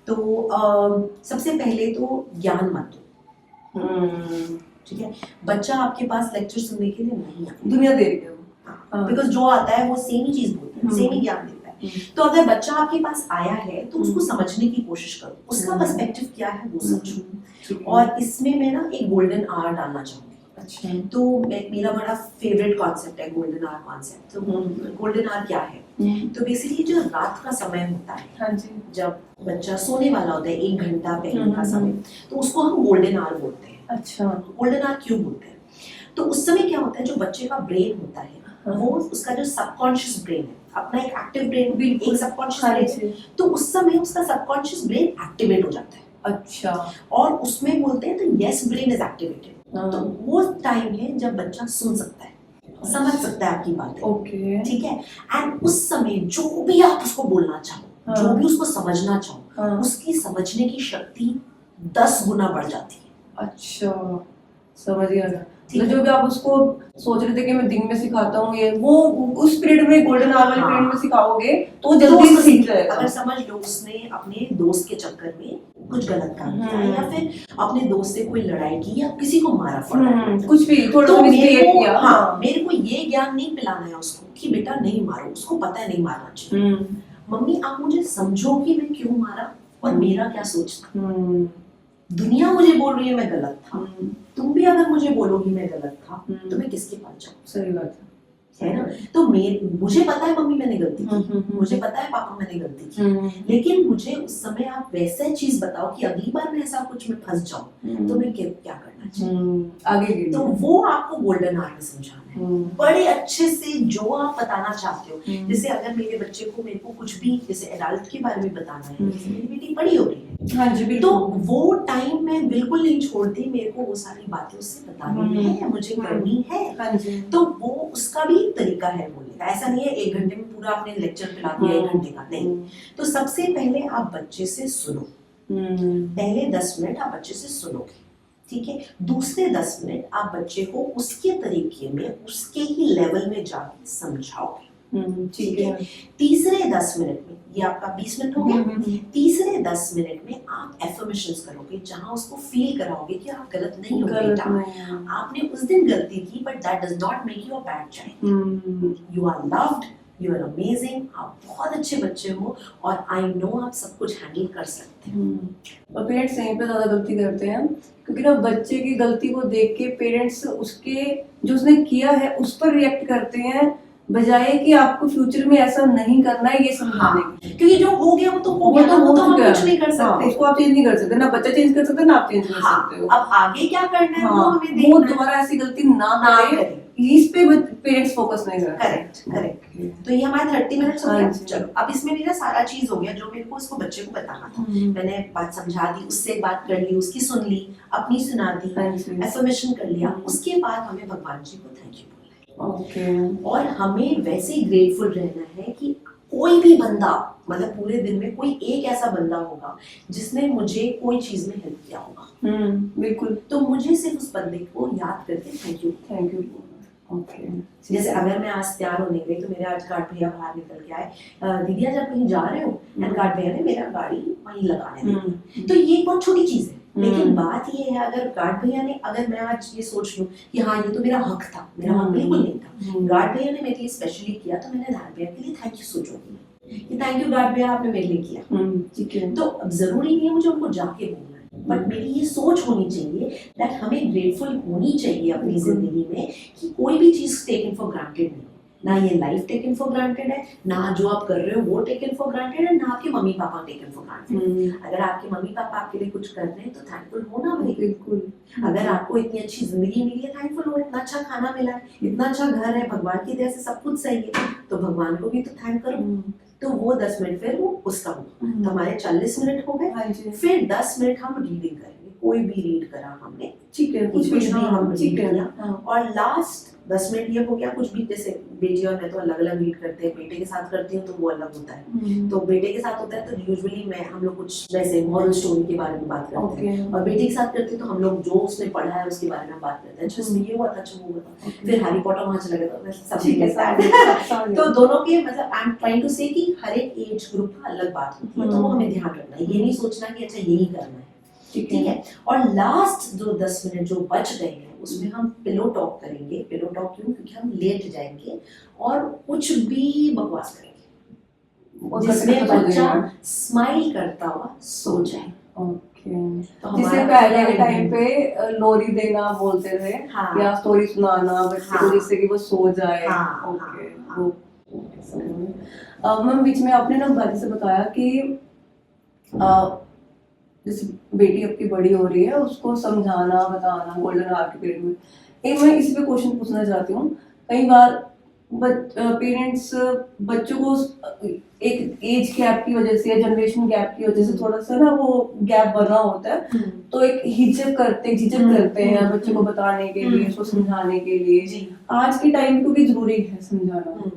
तो सबसे पहले तो ज्ञान मत दो। ठीक है, बच्चा आपके पास लेक्चर सुनने के लिए नहीं आता, दुनिया दे रही है, बिकॉज जो आता है वो सेम ही चीज बोलता है, सेम ही ज्ञान देता है। तो अगर बच्चा आपके पास आया है तो उसको समझने की कोशिश करो, उसका पर्सपेक्टिव क्या है वो समझो। और इसमें मैं ना एक गोल्डन आवर डालना चाहूंगी। अच्छा। तो मेरा बड़ा फेवरेट कॉन्सेप्ट है गोल्डन आवर कॉन्सेप्ट। तो गोल्डन आवर क्या है? तो बेसिकली जो रात का समय होता है, हाँ जी, जब बच्चा सोने वाला होता है 1 घंटा पहले का समय, तो उसको हम गोल्डन आवर बोलते हैं। अच्छा। गोल्डन आवर क्यों बोलते हैं? तो उस समय क्या होता है, जो बच्चे का ब्रेन होता है, वो उसका जो सबकॉन्शियस ब्रेन है, अपना एक एक्टिव ब्रेन भी एक सबकॉन्शियस ब्रेन, तो उस समय उसका सबकॉन्शियस ब्रेन एक्टिवेट हो जाता है। अच्छा। और उसमें बोलते हैं तो यस ब्रेन इज एक्टिवेटेड। तो वो टाइम है जब बच्चा सुन सकता है। समझ सकता है आपकी बातें, ओके, ठीक है। एंड उस समय जो भी आप उसको बोलना चाहो, जो भी उसको समझना चाहो, उसकी समझने की शक्ति 10 गुना बढ़ जाती है। अच्छा, समझ गया। तो जो भी आप उसको सोच रहे थे कि मैं दिन में सिखाता हूँ ये, वो उस पीरियड में, गोल्डन आवर वाले पीरियड में सिखाओगे तो जल्दी सीख जाएगा। अगर समझ लो उसने अपने दोस्त के चक्कर में कुछ गलत काम किया या फिर अपने दोस्त से कोई लड़ाई की या किसी को मारा पड़ा, कुछ भी थोड़ा तो सा मेरे को, किया, मेरे को ये ज्ञान नहीं पिलाना है उसको कि बेटा नहीं मारो, उसको पता है नहीं मारना चाहिए। मम्मी आप मुझे समझो कि मैं क्यों मारा और मेरा क्या सोचना। दुनिया मुझे बोल रही है मैं गलत था, तुम भी अगर मुझे बोलोगी मैं गलत था तो मैं किसके पास जाऊँ। सही बात है ना। तो मुझे पता है मम्मी मैंने गलती की, मुझे पता है पापा मैंने गलती की, लेकिन मुझे उस समय आप वैसे चीज बताओ कि अगली बार मैं ऐसा कुछ में फंस जाऊं तो मैं क्या करना चाहिए आगे। तो वो आपको गोल्डन आवर में समझाना है बड़े अच्छे से, जो आप बताना चाहते हो। जैसे अगर मेरे बच्चे को, मेरे को कुछ भी जैसे एडल्ट के बारे में बताना है, जैसे मेरी बेटी बड़ी हो रही है, हाँ जी, तो वो टाइम में बिल्कुल नहीं छोड़ती, मेरे को वो सारी बातें उससे बतानी है, मुझे करनी है। हाँ जी। तो वो उसका भी तरीका है बोलने का, ऐसा नहीं है 1 घंटे में पूरा आपने लेक्चर पिला दिया 1 घंटे का, नहीं। तो सबसे पहले आप बच्चे से सुनो, पहले 10 मिनट आप बच्चे से सुनोगे, ठीक है। दूसरे 10 मिनट आप बच्चे को उसके तरीके में, उसके ही लेवल में जाके समझाओगे, ठीक है। तीसरे 10 मिनट में, ये आपका 20 मिनट हो गया, तीसरे 10 मिनट में आप एफर्मेशंस करोगे, जहां उसको फील कराओगे कि आप गलत नहीं हो बेटा, आपने उस दिन गलती की but that does not make you a bad child, you are loved, you are amazing, आप बहुत अच्छे बच्चे हो और आई नो आप सब कुछ हैंडल कर सकते हो। और पेरेंट्स यहीं पे ज्यादा गलती करते हैं, क्योंकि ना बच्चे की गलती को देख के पेरेंट्स उसके जो उसने किया है उस पर रिएक्ट करते हैं, बजाय कि आपको फ्यूचर में ऐसा नहीं करना है ये समझाने की। क्योंकि जो हो गया वो तो हो गया, वो तो हम कुछ नहीं कर सकते, उसको आप चेंज नहीं कर सकते, ना बच्चा चेंज कर सकते ना आप चेंज कर सकते हो। अब आगे क्या करना है वो हमें देखना है, वो दोबारा ऐसी गलती ना करे, इस पे पेरेंट्स फोकस नहीं करते। करेक्ट। तो ये हमारा 30 मिनट्स हो गया। चलो अब इसमें मेरा सारा चीज हो गया जो मेरे को उसको बच्चे को बताना था, मैंने बात समझा दी, उससे बात कर ली, उसकी सुन ली, अपनी सुना दी, एफर्मेशन कर लिया। उसके बाद हमें भगवान जी को थैंक यू बोलना है, और हमें वैसे ही ग्रेटफुल रहना है कि कोई भी बंदा, मतलब पूरे दिन में कोई एक ऐसा बंदा होगा जिसने मुझे कोई चीज में हेल्प किया होगा, बिल्कुल, तो मुझे सिर्फ उस बंदे को याद करके थैंक यू। ओके। जैसे अगर मैं आज तैयार होने गई तो मेरे आज गार्ड भैया बाहर निकल के आए, दीदी आज आप कहीं जा रहे हो, एंड गार्ड भैया ने मेरा गाड़ी वहीं लगाने दी। तो ये एक बहुत छोटी चीज है, लेकिन बात ये है अगर गार्ड भैया ने, अगर मैं आज ये सोच लूं कि हाँ ये तो मेरा हक था, मेरा हक बिल्कुल नहीं था, गार्ड भैया ने मेरे लिए स्पेशली किया, तो मैंने गार्ड भैया के लिए थैंक यू सोचूंगी कि थैंक यू गार्ड भैया आपने मेरे लिए किया, ठीक है। तो अब जरूरी नहीं है मुझे उनको जाके बोलना है, बट मेरी ये सोच होनी चाहिए दैट हमें ग्रेटफुल होनी चाहिए अपनी जिंदगी में कि कोई भी चीज टेकन फॉर ग्रांटेड नहीं, ना ये लाइफ टेकन फॉर ग्रांटेड है, ना जो आप कर रहे हो वो टेकन फॉर ग्रांटेड है, ना आपके mummy papa taken for granted. अगर आपके मम्मी पापा आपके लिए कुछ कर रहे हैं तो थैंकफुल हो ना भाई, बिल्कुल। अगर आपको इतनी अच्छी जिंदगी मिली है थैंकफुल हो, इतना अच्छा खाना मिला है, इतना अच्छा घर है, भगवान की दया से सब कुछ सही है, तो भगवान को भी तो थैंक करो। तो वो 10 मिनट फिर वो उसका हुआ, तो हमारे 40 मिनट हो गए। फिर 10 मिनट हम रीडिंग करेंगे, कोई भी रीड करा हमने, ठीक है, कुछ भी हम रीड किया, और लास्ट 10 मिनट ये हो गया कुछ भी, जैसे बेटी और मैं तो अलग अलग रीड करते हैं, बेटे के साथ करती हूँ तो वो अलग होता है, तो बेटे के साथ होता है तो यूजुअली हम लोग कुछ वैसे मॉरल स्टोरी के बारे में बात करते हैं, और बेटी के साथ करते हैं तो हम लोग जो उसने पढ़ा है उसके बारे में बात करते हैं, अच्छा इसमें ये हुआ था, अच्छा वो हुआ था, फिर हैरी पॉटर वहां चला गया था, सब के साथ। तो दोनों के मतलब आई एम ट्राइंग टू से कि हर एक एज ग्रुप का अलग बात होती है, तो वो हमें ध्यान रखना है, ये नहीं सोचना कि अच्छा यही करना है, ठीक है। और लास्ट जो 10 मिनट जो बच गए हैं उसमें हम पिलो टॉक करेंगे। पिलो टॉक क्यों? क्योंकि हम लेट जाएंगे और कुछ भी बकवास करेंगे जिसमें बच्चा स्माइल करता हुआ सो जाए। ओके। तो जिसे पहले के टाइम पे लोरी देना बोलते थे, या स्टोरी सुनाना बच्चे को जिससे कि वो सो जाए। ओके। मैम बीच में आपने ना बाजी से बताया कि जैसे बेटी आपकी बड़ी हो रही है, उसको समझाना बताना गोल्डन आवर के पीरियड में, एक मैं इसी पे क्वेश्चन पूछना चाहती हूँ। कई बार पेरेंट्स बच्चों को एक एज गैप की वजह से, जनरेशन गैप की वजह से थोड़ा सा ना वो गैप बना होता है, तो एक झिझक करते हैं बच्चों को बताने के लिए, उसको समझाने के लिए। आज के टाइम को भी जरूरी है समझाना।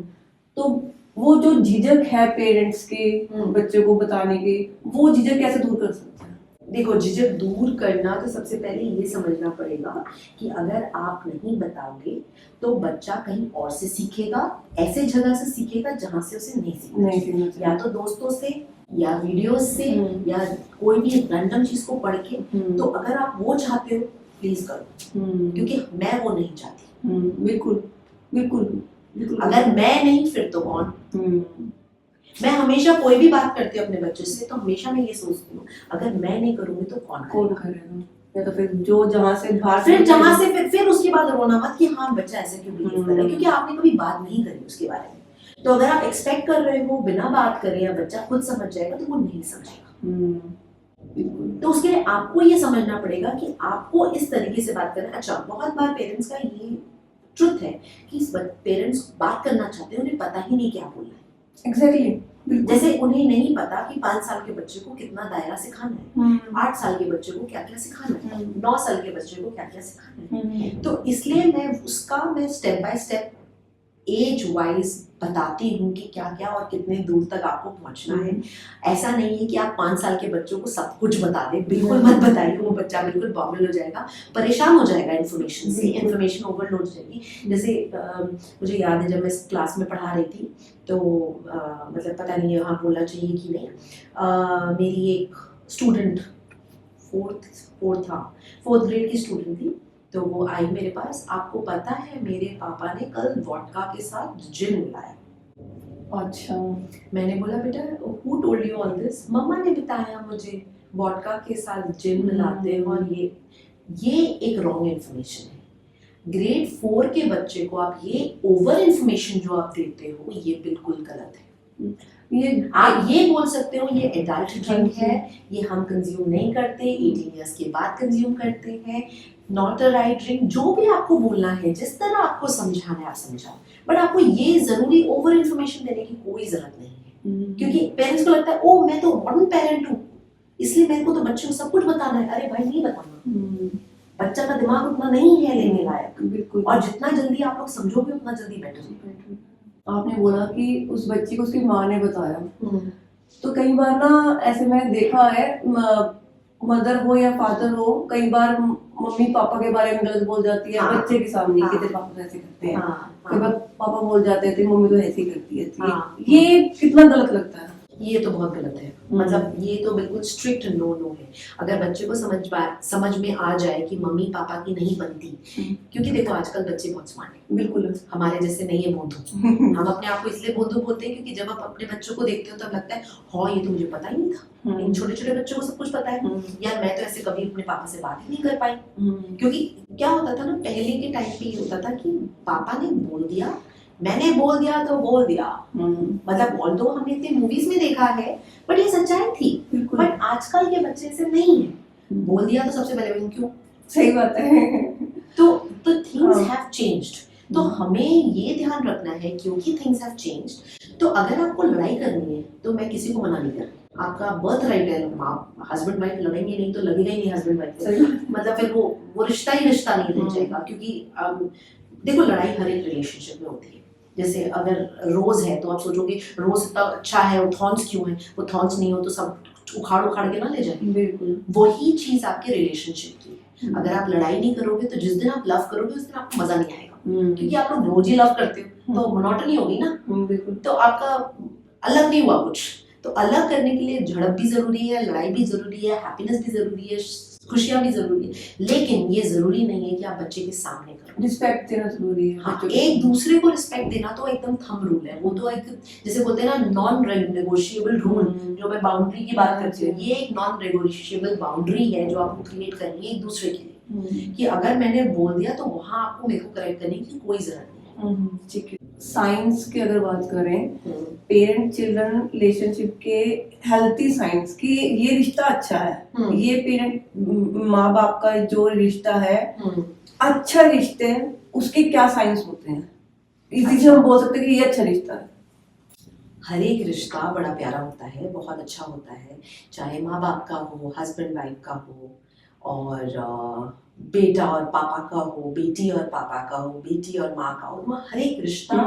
तो वो जो झिझक है पेरेंट्स के बच्चों को बताने की, वो झिझक कैसे दूर कर सकते हैं? देखो, झिझक दूर करना तो सबसे पहले ये समझना पड़ेगा कि अगर आप नहीं बताओगे तो बच्चा कहीं और से सीखेगा, ऐसे जगह से सीखेगा जहाँ से उसे नहीं सीखना, या तो दोस्तों से, या वीडियोस से, या कोई भी रैंडम चीज को पढ़ के। तो अगर आप वो चाहते हो प्लीज करो, क्योंकि मैं वो नहीं चाहती। बिल्कुल बिल्कुल। अगर मैं नहीं फिर तो कौन? मैं हमेशा कोई भी बात करती हूँ अपने बच्चों से, तो हमेशा मैं ये सोचती हूँ अगर मैं नहीं करूंगी तो कौन करेगा? या तो फिर जो जहाँ से बाहर फिर उसके बाद रोना मत कि हाँ बच्चा ऐसे क्यों बिहेव कर रहा है, क्योंकि आपने कभी बात नहीं करी उसके बारे में। तो अगर आप एक्सपेक्ट कर रहे हो बिना बात करे या बच्चा खुद समझ जाएगा, तो वो नहीं समझेगा। तो उसके लिए आपको ये समझना पड़ेगा कि आपको इस तरीके से बात करना है। अच्छा, बहुत बार पेरेंट्स का ये ट्रुथ है कि पेरेंट्स बात करना चाहते हैं, उन्हें पता ही नहीं क्या बोलना है। एग्जैक्टली। जैसे उन्हें नहीं पता कि 5 साल के बच्चे को कितना दायरा सिखाना है, 8 साल के बच्चे को क्या क्या सिखाना है, 9 साल के बच्चे को क्या क्या सिखाना है। तो इसलिए मैं step by step age wise बताती हूँ कि क्या क्या और कितने दूर तक आपको पहुंचना है। ऐसा नहीं है कि आप 5 साल के बच्चों को सब कुछ बता दें, बिल्कुल मत बताइए। वो बच्चा बिल्कुल बॉगल हो जाएगा, परेशान हो जाएगा इन्फॉर्मेशन से, इन्फॉर्मेशन ओवरलोड हो जाएगी। जैसे मुझे याद है जब मैं क्लास में पढ़ा रही थी, तो मतलब पता नहीं यहाँ बोलना चाहिए कि नहीं, मेरी एक स्टूडेंट फोर्थ ग्रेड की स्टूडेंट थी। तो वो आई मेरे पास, आपको पता है मेरे पापा ने कल वोडका के साथ जिन मिलाया। अच्छा। मैंने बोला बेटा who told you all this? मम्मा ने बताया मुझे वोडका के साथ जिन मिलाते हैं, और ये एक रॉन्ग इन्फॉर्मेशन है। ग्रेड 4 के बच्चे को आप ये ओवर इन्फॉर्मेशन जो आप देते हो, ये बिल्कुल गलत है। आप ये बोल सकते हो ये एडल्ट ड्रिंक है, ये हम कंज्यूम नहीं करते, 18 इयर्स के बाद कंज्यूम करते हैं, नॉट अ राइट ड्रिंक। जो भी आपको बोलना है, जिस तरह आपको समझाना है आप समझाओ, बट आपको ये जरूरी ओवर इन्फॉर्मेशन देने की कोई जरूरत नहीं है। क्योंकि पेरेंट्स को लगता है ओ मैं तो मॉडर्न पेरेंट हूँ, इसलिए मेरे को तो बच्चे को सब कुछ बताना है। अरे भाई नहीं बताना, बच्चा का दिमाग उतना नहीं है लेने लायक। बिल्कुल। और जितना जल्दी आप लोग समझोगे उतना जल्दी बेटर। आपने बोला कि उस बच्ची को उसकी माँ ने बताया, तो कई बार ना ऐसे मैंने देखा है, मदर हो या फादर हो, कई बार मम्मी पापा के बारे में गलत बोल जाती है बच्चे के सामने कि तेरे पापा ऐसे करते हैं। कई बार पापा बोल जाते थे मम्मी तो ऐसे करती है। ये कितना गलत लगता है? ये तो बहुत गलत है, मतलब ये तो बिल्कुल स्ट्रिक्ट नो है। अगर बच्चे को समझ में आ जाए कि मम्मी पापा की नहीं बनती, क्योंकि देखो आजकल बच्चे बहुत स्मार्ट हैं, बिल्कुल हमारे जैसे नहीं है बोधू। हम अपने आप को इसलिए बोधू बोलते हैं क्योंकि जब आप अपने बच्चों को देखते हो तो लगता है हाँ ये तो मुझे पता ही नहीं था, इन छोटे छोटे बच्चों को सब कुछ पता है। यार मैं तो ऐसे कभी अपने पापा से बात ही नहीं कर पाई, क्योंकि क्या होता था ना पहले के टाइम पे, ये होता था कि पापा ने बोल दिया, मैंने बोल दिया तो बोल दिया। मतलब ऑल्दो हमने इतने मूवीज में देखा है, बट ये सच्चाई थी। बट आजकल के बच्चे से नहीं है, बोल दिया तो सबसे पहले क्यों। सही बात है। तो थिंग्स हैव चेंज्ड। तो हमें ये ध्यान रखना है, क्योंकि थिंग्स हैव चेंज्ड। तो अगर आपको लड़ाई करनी है तो मैं किसी को मना नहीं कर, आपका बर्थ राइट है, आप हस्बैंड वाइफ लड़ेंगे नहीं तो लगेगा ही नहीं हस्बैंड वाइफ, मतलब फिर वो रिश्ता ही रिश्ता नहीं रह जाएगा। क्योंकि देखो लड़ाई हर एक रिलेशनशिप में होती है। जैसे अगर रोज है तो आप सोचोगे रोज इतना अच्छा है, वो थॉर्न्स क्यों है, वो थॉर्न्स नहीं हो तो सब उखाड़ के ना ले जाए। बिल्कुल वही चीज आपके रिलेशनशिप की है। अगर आप लड़ाई नहीं करोगे तो जिस दिन आप लव करोगे उस दिन आपको मजा नहीं आएगा, क्योंकि आप लोग रोज ही लव करते हो तो मोनोटनी होगी ना। बिल्कुल, तो आपका अलग नहीं हुआ कुछ। तो अलग करने के लिए झड़प भी जरूरी है, लड़ाई भी जरूरी है, हैप्पीनेस भी जरूरी है, खुशियां भी जरूरी है, लेकिन ये जरूरी नहीं है कि आप बच्चे के सामने करो। रिस्पेक्ट देना जरूरी है। हाँ, एक दूसरे को रिस्पेक्ट देना तो एकदम थंब रूल है, वो तो एक जैसे बोलते हैं ना नॉन नेगोशिएबल रूल, जो मैं बाउंड्री की बात करती हूँ, ये एक नॉन नेगोशिएबल बाउंड्री है जो आपको क्रिएट करनी है एक दूसरे के लिए, कि अगर मैंने बोल दिया तो वहाँ आपको मेरे को करेक्ट करने की कोई जरूरत नहीं है। ठीक है। साइंस की अगर बात करें, पेरेंट चिल्ड्रन रिलेशनशिप के हेल्थी साइंस की, ये रिश्ता अच्छा है, ये पेरेंट माँ बाप का जो रिश्ता है अच्छा रिश्ते, उसके क्या साइंस होते हैं? इसी से हम बोल सकते हैं कि ये अच्छा रिश्ता है। हर एक रिश्ता बड़ा प्यारा होता है, बहुत अच्छा होता है, चाहे माँ बाप का हो, हस्बैंड वाइफ का हो, और बेटा और पापा का हो, बेटी और पापा का हो, बेटी और माँ का हो। हर एक रिश्ता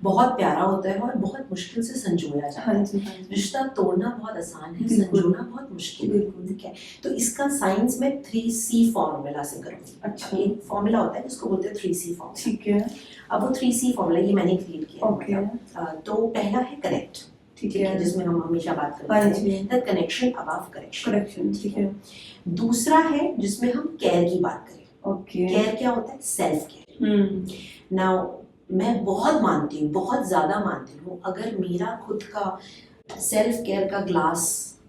बहुत प्यारा होता है और बहुत मुश्किल से संजोया जाता है। हाँ जी, हाँ जी। रिश्ता तोड़ना बहुत आसान है, बिल्कुल। संजोना बहुत मुश्किल है। ठीक है, तो इसका साइंस में 3C फॉर्मूला से करूँगी। अच्छा। एक फॉर्मूला होता है जिसको बोलते हैं 3C फॉर्मूला। ठीक है। अब वो 3C फॉर्मूला ये मैंने क्रिएट किया है। ओके। तो पहला है कनेक्ट, ठीक ठीक है, है। जिसमें हम हमेशा बात करते हाँ हैं जी। The connection above correction. Correction, ठीक है। दूसरा है जिसमें हम केयर की बात करें। ओके। केयर क्या होता है? Self care. नाउ मैं बहुत मानती हूँ, बहुत ज्यादा मानती हूँ, अगर मेरा खुद का सेल्फ केयर का ग्लास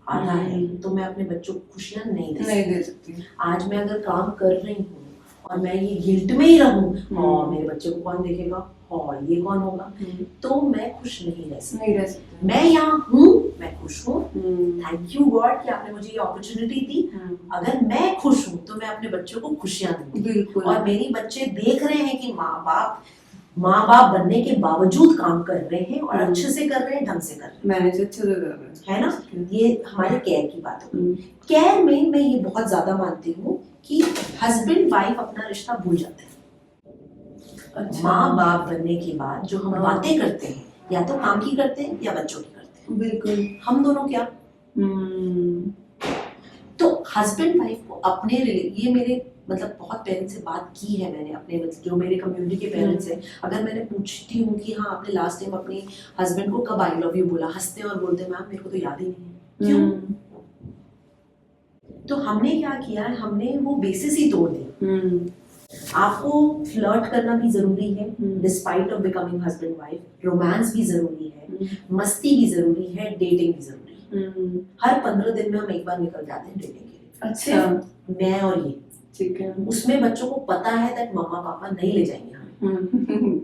आधा है तो मैं अपने बच्चों को खुशियां नहीं दे सकती। आज मैं अगर काम कर रही हूँ और मैं ये गिल्ट में ही रहूँ, हाँ मेरे बच्चे को कौन देखेगा, हाँ ये कौन होगा, तो मैं खुश नहीं रह सकती। मैं यहाँ हूँ, मैं खुश हूँ, थैंक यू गॉड कि आपने मुझे ये अपॉर्चुनिटी दी। अगर मैं खुश हूँ तो मैं अपने बच्चों को खुशियां दूंगी। बिल्कुल। और मेरे बच्चे देख रहे हैं कि माँ बाप बनने के बावजूद काम कर रहे हैं और अच्छे से कर रहे हैं, ढंग से कर रहे हैं, मैनेज अच्छे से कर रहे हैं, है ना। ये हमारे केयर की बात होगी। केयर में मैं ये बहुत ज्यादा मानती हूँ कि हस्बैंड वाइफ अपना रिश्ता भूल जाते हैं। अच्छा। माँ बाप बनने के बाद जो हम बातें करते हैं, या तो काम की करते हैं या बच्चों की करते हैं। बिल्कुल। हम दोनों क्या, तो हस्बैंड वाइफ को अपने ये मेरे मतलब बहुत पेरेंट्स से बात की है मैंने, अपने जो मेरे कम्युनिटी के पेरेंट्स हैं, अगर मैंने पूछती हूँ कि हाँ आपने लास्ट टाइम अपने हस्बैंड को कब आई लव यू बोला, हंसते और बोलते मैम मेरे को तो याद ही नहीं है। क्यों? तो हमने क्या किया है, हमने वो बेसिस ही तोड़ दी। आपको फ्लर्ट करना भी जरूरी है, despite of becoming husband wife. Romance भी जरूरी है, मस्ती भी जरूरी है, डेटिंग भी जरूरी है। हर 15 दिन में हम एक बार निकल जाते हैं डेटिंग के लिए। अच्छा। मैं और ये, ठीक है। उसमें बच्चों को पता है दैट मम्मा पापा नहीं ले जाएंगे हमें।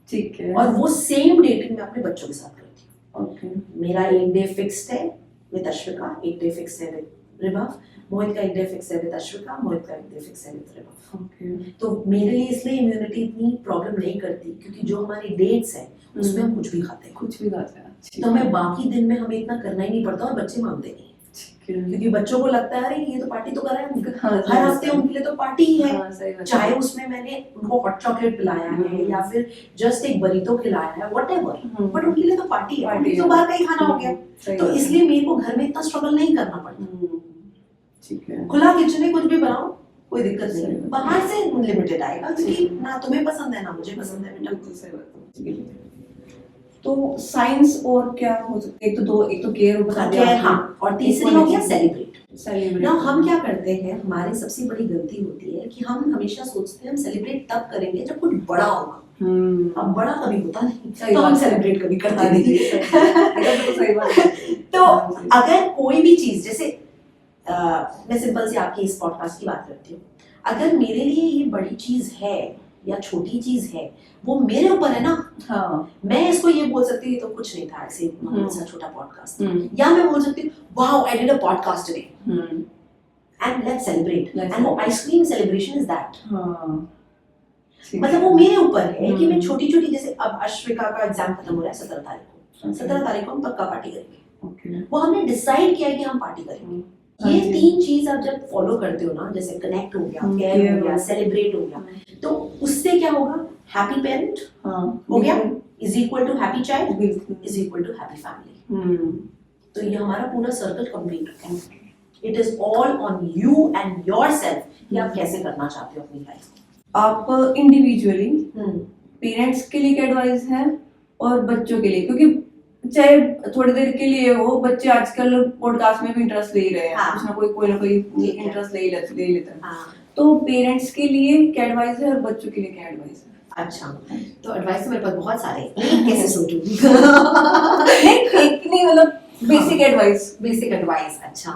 ठीक है। और वो सेम डेटिंग मैं अपने बच्चों के साथ करती हूँ। ओके। मेरा एक डे फिक्स्ड है विद अश्विका, एक डे फिक्स है विद रिभा, मोहित का एक डे फिक्स है विद अश्विका, मोहित का एक डे फिक्स है विद रिभा। ओके। तो मेरे लिए इसलिए इम्यूनिटी इतनी प्रॉब्लम नहीं करती, क्योंकि जो हमारी डेट्स हैं उसमें हम कुछ भी खाते हैं। तो मैं बाकी दिन में हमें इतना करना ही नहीं पड़ता और बच्चे मानते नहीं, क्योंकि बच्चों को लगता है अरे ये तो पार्टी तो कर रहे हैं, हर हफ्ते उनके लिए तो पार्टी ही है। चाहे उसमें मैंने उनको हॉट चॉकलेट पिलाया है या फिर जस्ट एक बरीतो खिलाया है, व्हाटएवर, बट उनके लिए तो पार्टी है, उनकी तो बाहर का ही खाना हो गया। तो इसलिए मेरे को घर में इतना स्ट्रगल नहीं करना पड़ता। ठीक है। खुला किचन में कुछ भी बनाओ, कोई दिक्कत नहीं है, बाहर से लिमिटेड आएगा, क्योंकि ना तुम्हें पसंद है ना मुझे पसंद है बेटा। तो साइंस और क्या हो सकते हैं? एक तो केयर बता दिया, हाँ, और तीसरी हो गया सेलिब्रेट। ना हम क्या करते हैं, हमारी सबसे बड़ी गलती होती है कि हम हमेशा सोचते हैं हम सेलिब्रेट तब करेंगे जब कुछ बड़ा होगा। अब बड़ा कभी होता नहीं, तो हम सेलिब्रेट कभी करते नहीं। सही बात है। तो अगर कोई भी चीज, जैसे मैं सिंपल सी आपकी इस पॉडकास्ट की बात करती हूँ, अगर मेरे लिए ये बड़ी चीज है या छोटी चीज है, वो मेरे ऊपर है ना। हाँ। मैं इसको ये बोल सकती हूँ तो कुछ नहीं था, ऐसे सा छोटा पॉडकास्ट, या मैं बोल सकती हूँ wow I did a podcast today and let's celebrate, and वो आइसक्रीम सेलिब्रेशन इज दैट। मतलब वो मेरे ऊपर है कि मैं छोटी छोटी, जैसे अब अश्विका का एग्जाम खत्म हो रहा है 17 तारीख को हम पक्का पार्टी करेंगे। वो हमने डिसाइड किया है कि हम पार्टी करेंगे। ये 3 चीज आप जब फॉलो करते हो ना, जैसे कनेक्ट हो गया, केयर हो गया, सेलिब्रेट हो गया, तो उससे क्या होगा, हैप्पी पेरेंट हो गया is equal to happy child is equal to happy family. तो ये हमारा पूरा सर्कल कंप्लीट है। It is all on you and yourself कि आप कैसे करना चाहते हो अपनी लाइफ। आप इंडिविजुअली पेरेंट्स के लिए क्या एडवाइस है और बच्चों के लिए, क्योंकि चाहे थोड़ी देर के लिए हो, बच्चे आजकल पॉडकास्ट में भी इंटरेस्ट ले रहे हैं। हाँ। कुछ ना कोई इंटरेस्ट ले लेते हैं। हाँ। तो पेरेंट्स के लिए क्या एडवाइस है और बच्चों के लिए क्या एडवाइस है? अच्छा, तो एडवाइस तो मेरे पास बहुत सारे हैं, कैसे सोचूं? नहीं मतलब बेसिक एडवाइस। अच्छा,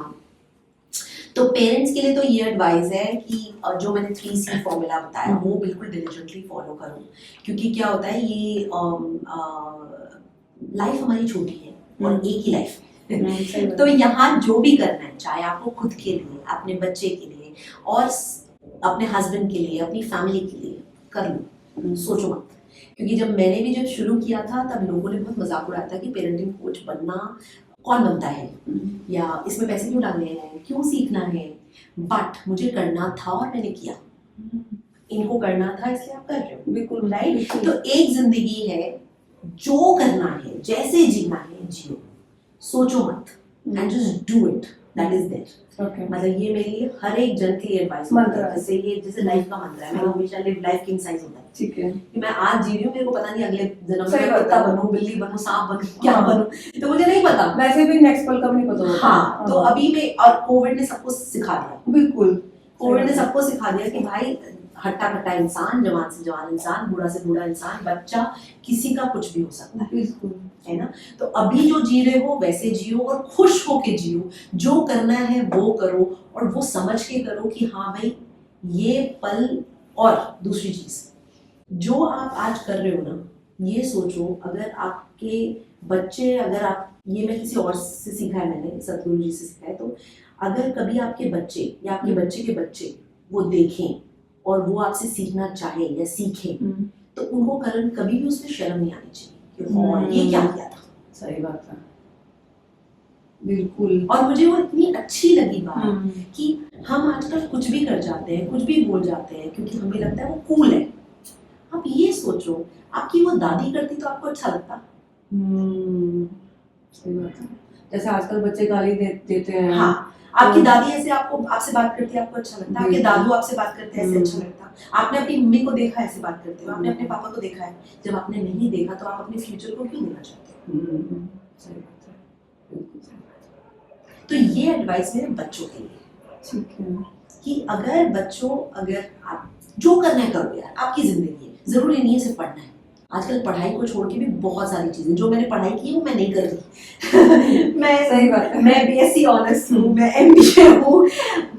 तो पेरेंट्स के लिए तो ये एडवाइस है कि जो मैंने 3C फॉर्मूला बताया वो बिल्कुल डिलिजेंटली फॉलो करो, क्योंकि क्या होता है, ये लाइफ हमारी छोटी है और एक ही लाइफ है। तो यहाँ जो भी करना है, चाहे आपको खुद के लिए, अपने बच्चे के लिए और अपने हस्बैंड के लिए, अपनी फैमिली के लिए, कर लो, सोचो मत। क्योंकि जब मैंने भी जब शुरू किया था तब लोगों ने बहुत मजाक उड़ाया था कि पेरेंटिंग कोच बनना कौन बनता है, या इसमें पैसे क्यों डालने हैं, क्यों सीखना है। बट मुझे करना था और मैंने किया। इनको करना था इसलिए आप कर रहे हो, बिल्कुल राइट। तो एक जिंदगी है, जो करना है, जैसे जीना है जियो, सोचो मत, and just do it, that is there. Okay मतलब ये मेरे लिए हर एक जन के लिए एडवाइस मंत्र है। है। जैसे ये जैसे लाइफ का मंत्र है, मेरा हमेशा लिव लाइफ किंग साइज होता है ठीक है कि मैं आज जी रही हूँ, मेरे को पता नहीं अगले जन्म सही में बात कुत्ता है। बनूं, बिल्ली बनूं, सांप बनूं, क्या हाँ। बनूं, तो मुझे नहीं पता। वैसे भी नेक्स्ट पल का भी नहीं पता होता। हाँ, तो अभी में और कोविड ने सबको सिखा दिया, बिल्कुल कोविड ने सबको सिखा दिया कि भाई हट्टा कट्टा इंसान, जवान से जवान इंसान, बूढ़ा से बूढ़ा इंसान, बच्चा, किसी का कुछ भी हो सकता है, बिल्कुल है ना। तो अभी जो जी रहे हो वैसे जियो और खुश होके जियो, जो करना है वो करो, और वो समझ के करो कि हाँ भाई ये पल। और दूसरी चीज जो आप आज कर रहे हो ना, ये सोचो अगर आपके बच्चे, अगर आप, ये मैं किसी और से सीखा है, मैंने सतगुरु जी से सीखा है, तो अगर कभी आपके बच्चे या आपके बच्चे के बच्चे वो देखें और वो आपसे सीखना चाहे या सीखें, तो उनको कभी भी उसमें शर्म नहीं आनी चाहिए कि हाँ ये क्या किया था। सही बात है, बिल्कुल। और मुझे वो इतनी अच्छी लगी बात कि हम आजकल कुछ भी कर जाते हैं, कुछ भी बोल जाते हैं, क्योंकि हमें लगता है वो कूल है। आप ये सोचो, आपकी वो दादी करती तो आपको अच्छा लगता। सही बात है। जैसे आजकल बच्चे गाली देते हैं। हाँ, आपकी दादी ऐसे आपसे बात करती है, आपको अच्छा लगता है। आपके दादू आपसे बात करते हैं, ऐसे अच्छा लगता। आपने अपनी मम्मी को देखा ऐसे बात करते हो, आपने अपने पापा को देखा है। जब आपने नहीं देखा तो आप अपने फ्यूचर को क्यों देना चाहते हो। सही बात है, बिल्कुल सही बात है। तो ये एडवाइस मेरे बच्चों के लिए, ठीक है, कि अगर बच्चों, अगर आप जो करना है करो यार, आपकी जिंदगी है, जरूरी नहीं है सिर्फ पढ़ना है। आजकल पढ़ाई को छोड़ के भी बहुत सारी चीजें, जो मैंने पढ़ाई की है वो मैं नहीं कर रही। मैं सही बात है। मैं बीएससी ऑनर्स हूँ, मैं एमबीए हूँ,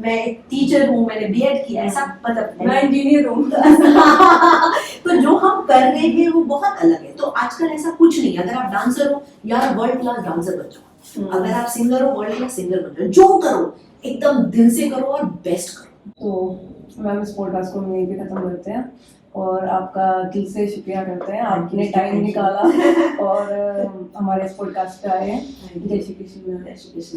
मैं एक टीचर हूँ, मैंने बीएड किया, ऐसा मतलब मैं इंजीनियर हूँ। तो जो हम कर रहे हैं वो बहुत अलग है। तो आजकल ऐसा कुछ नहीं, अगर आप डांसर हो यार, वर्ल्ड क्लास डांसर बन जाओ। अगर आप सिंगर हो, वर्ल्ड क्लास सिंगर बन जाओ। जो करो एकदम दिल से करो और बेस्ट करो। तो मैम इस पॉडकास्ट को यहीं पे खत्म करते हैं, और आपका दिल से शुक्रिया करते हैं, आपने टाइम निकाला और हमारे इस पॉडकास्ट पे आए हैं। जय श्री कृष्ण। जय श्री कृष्ण।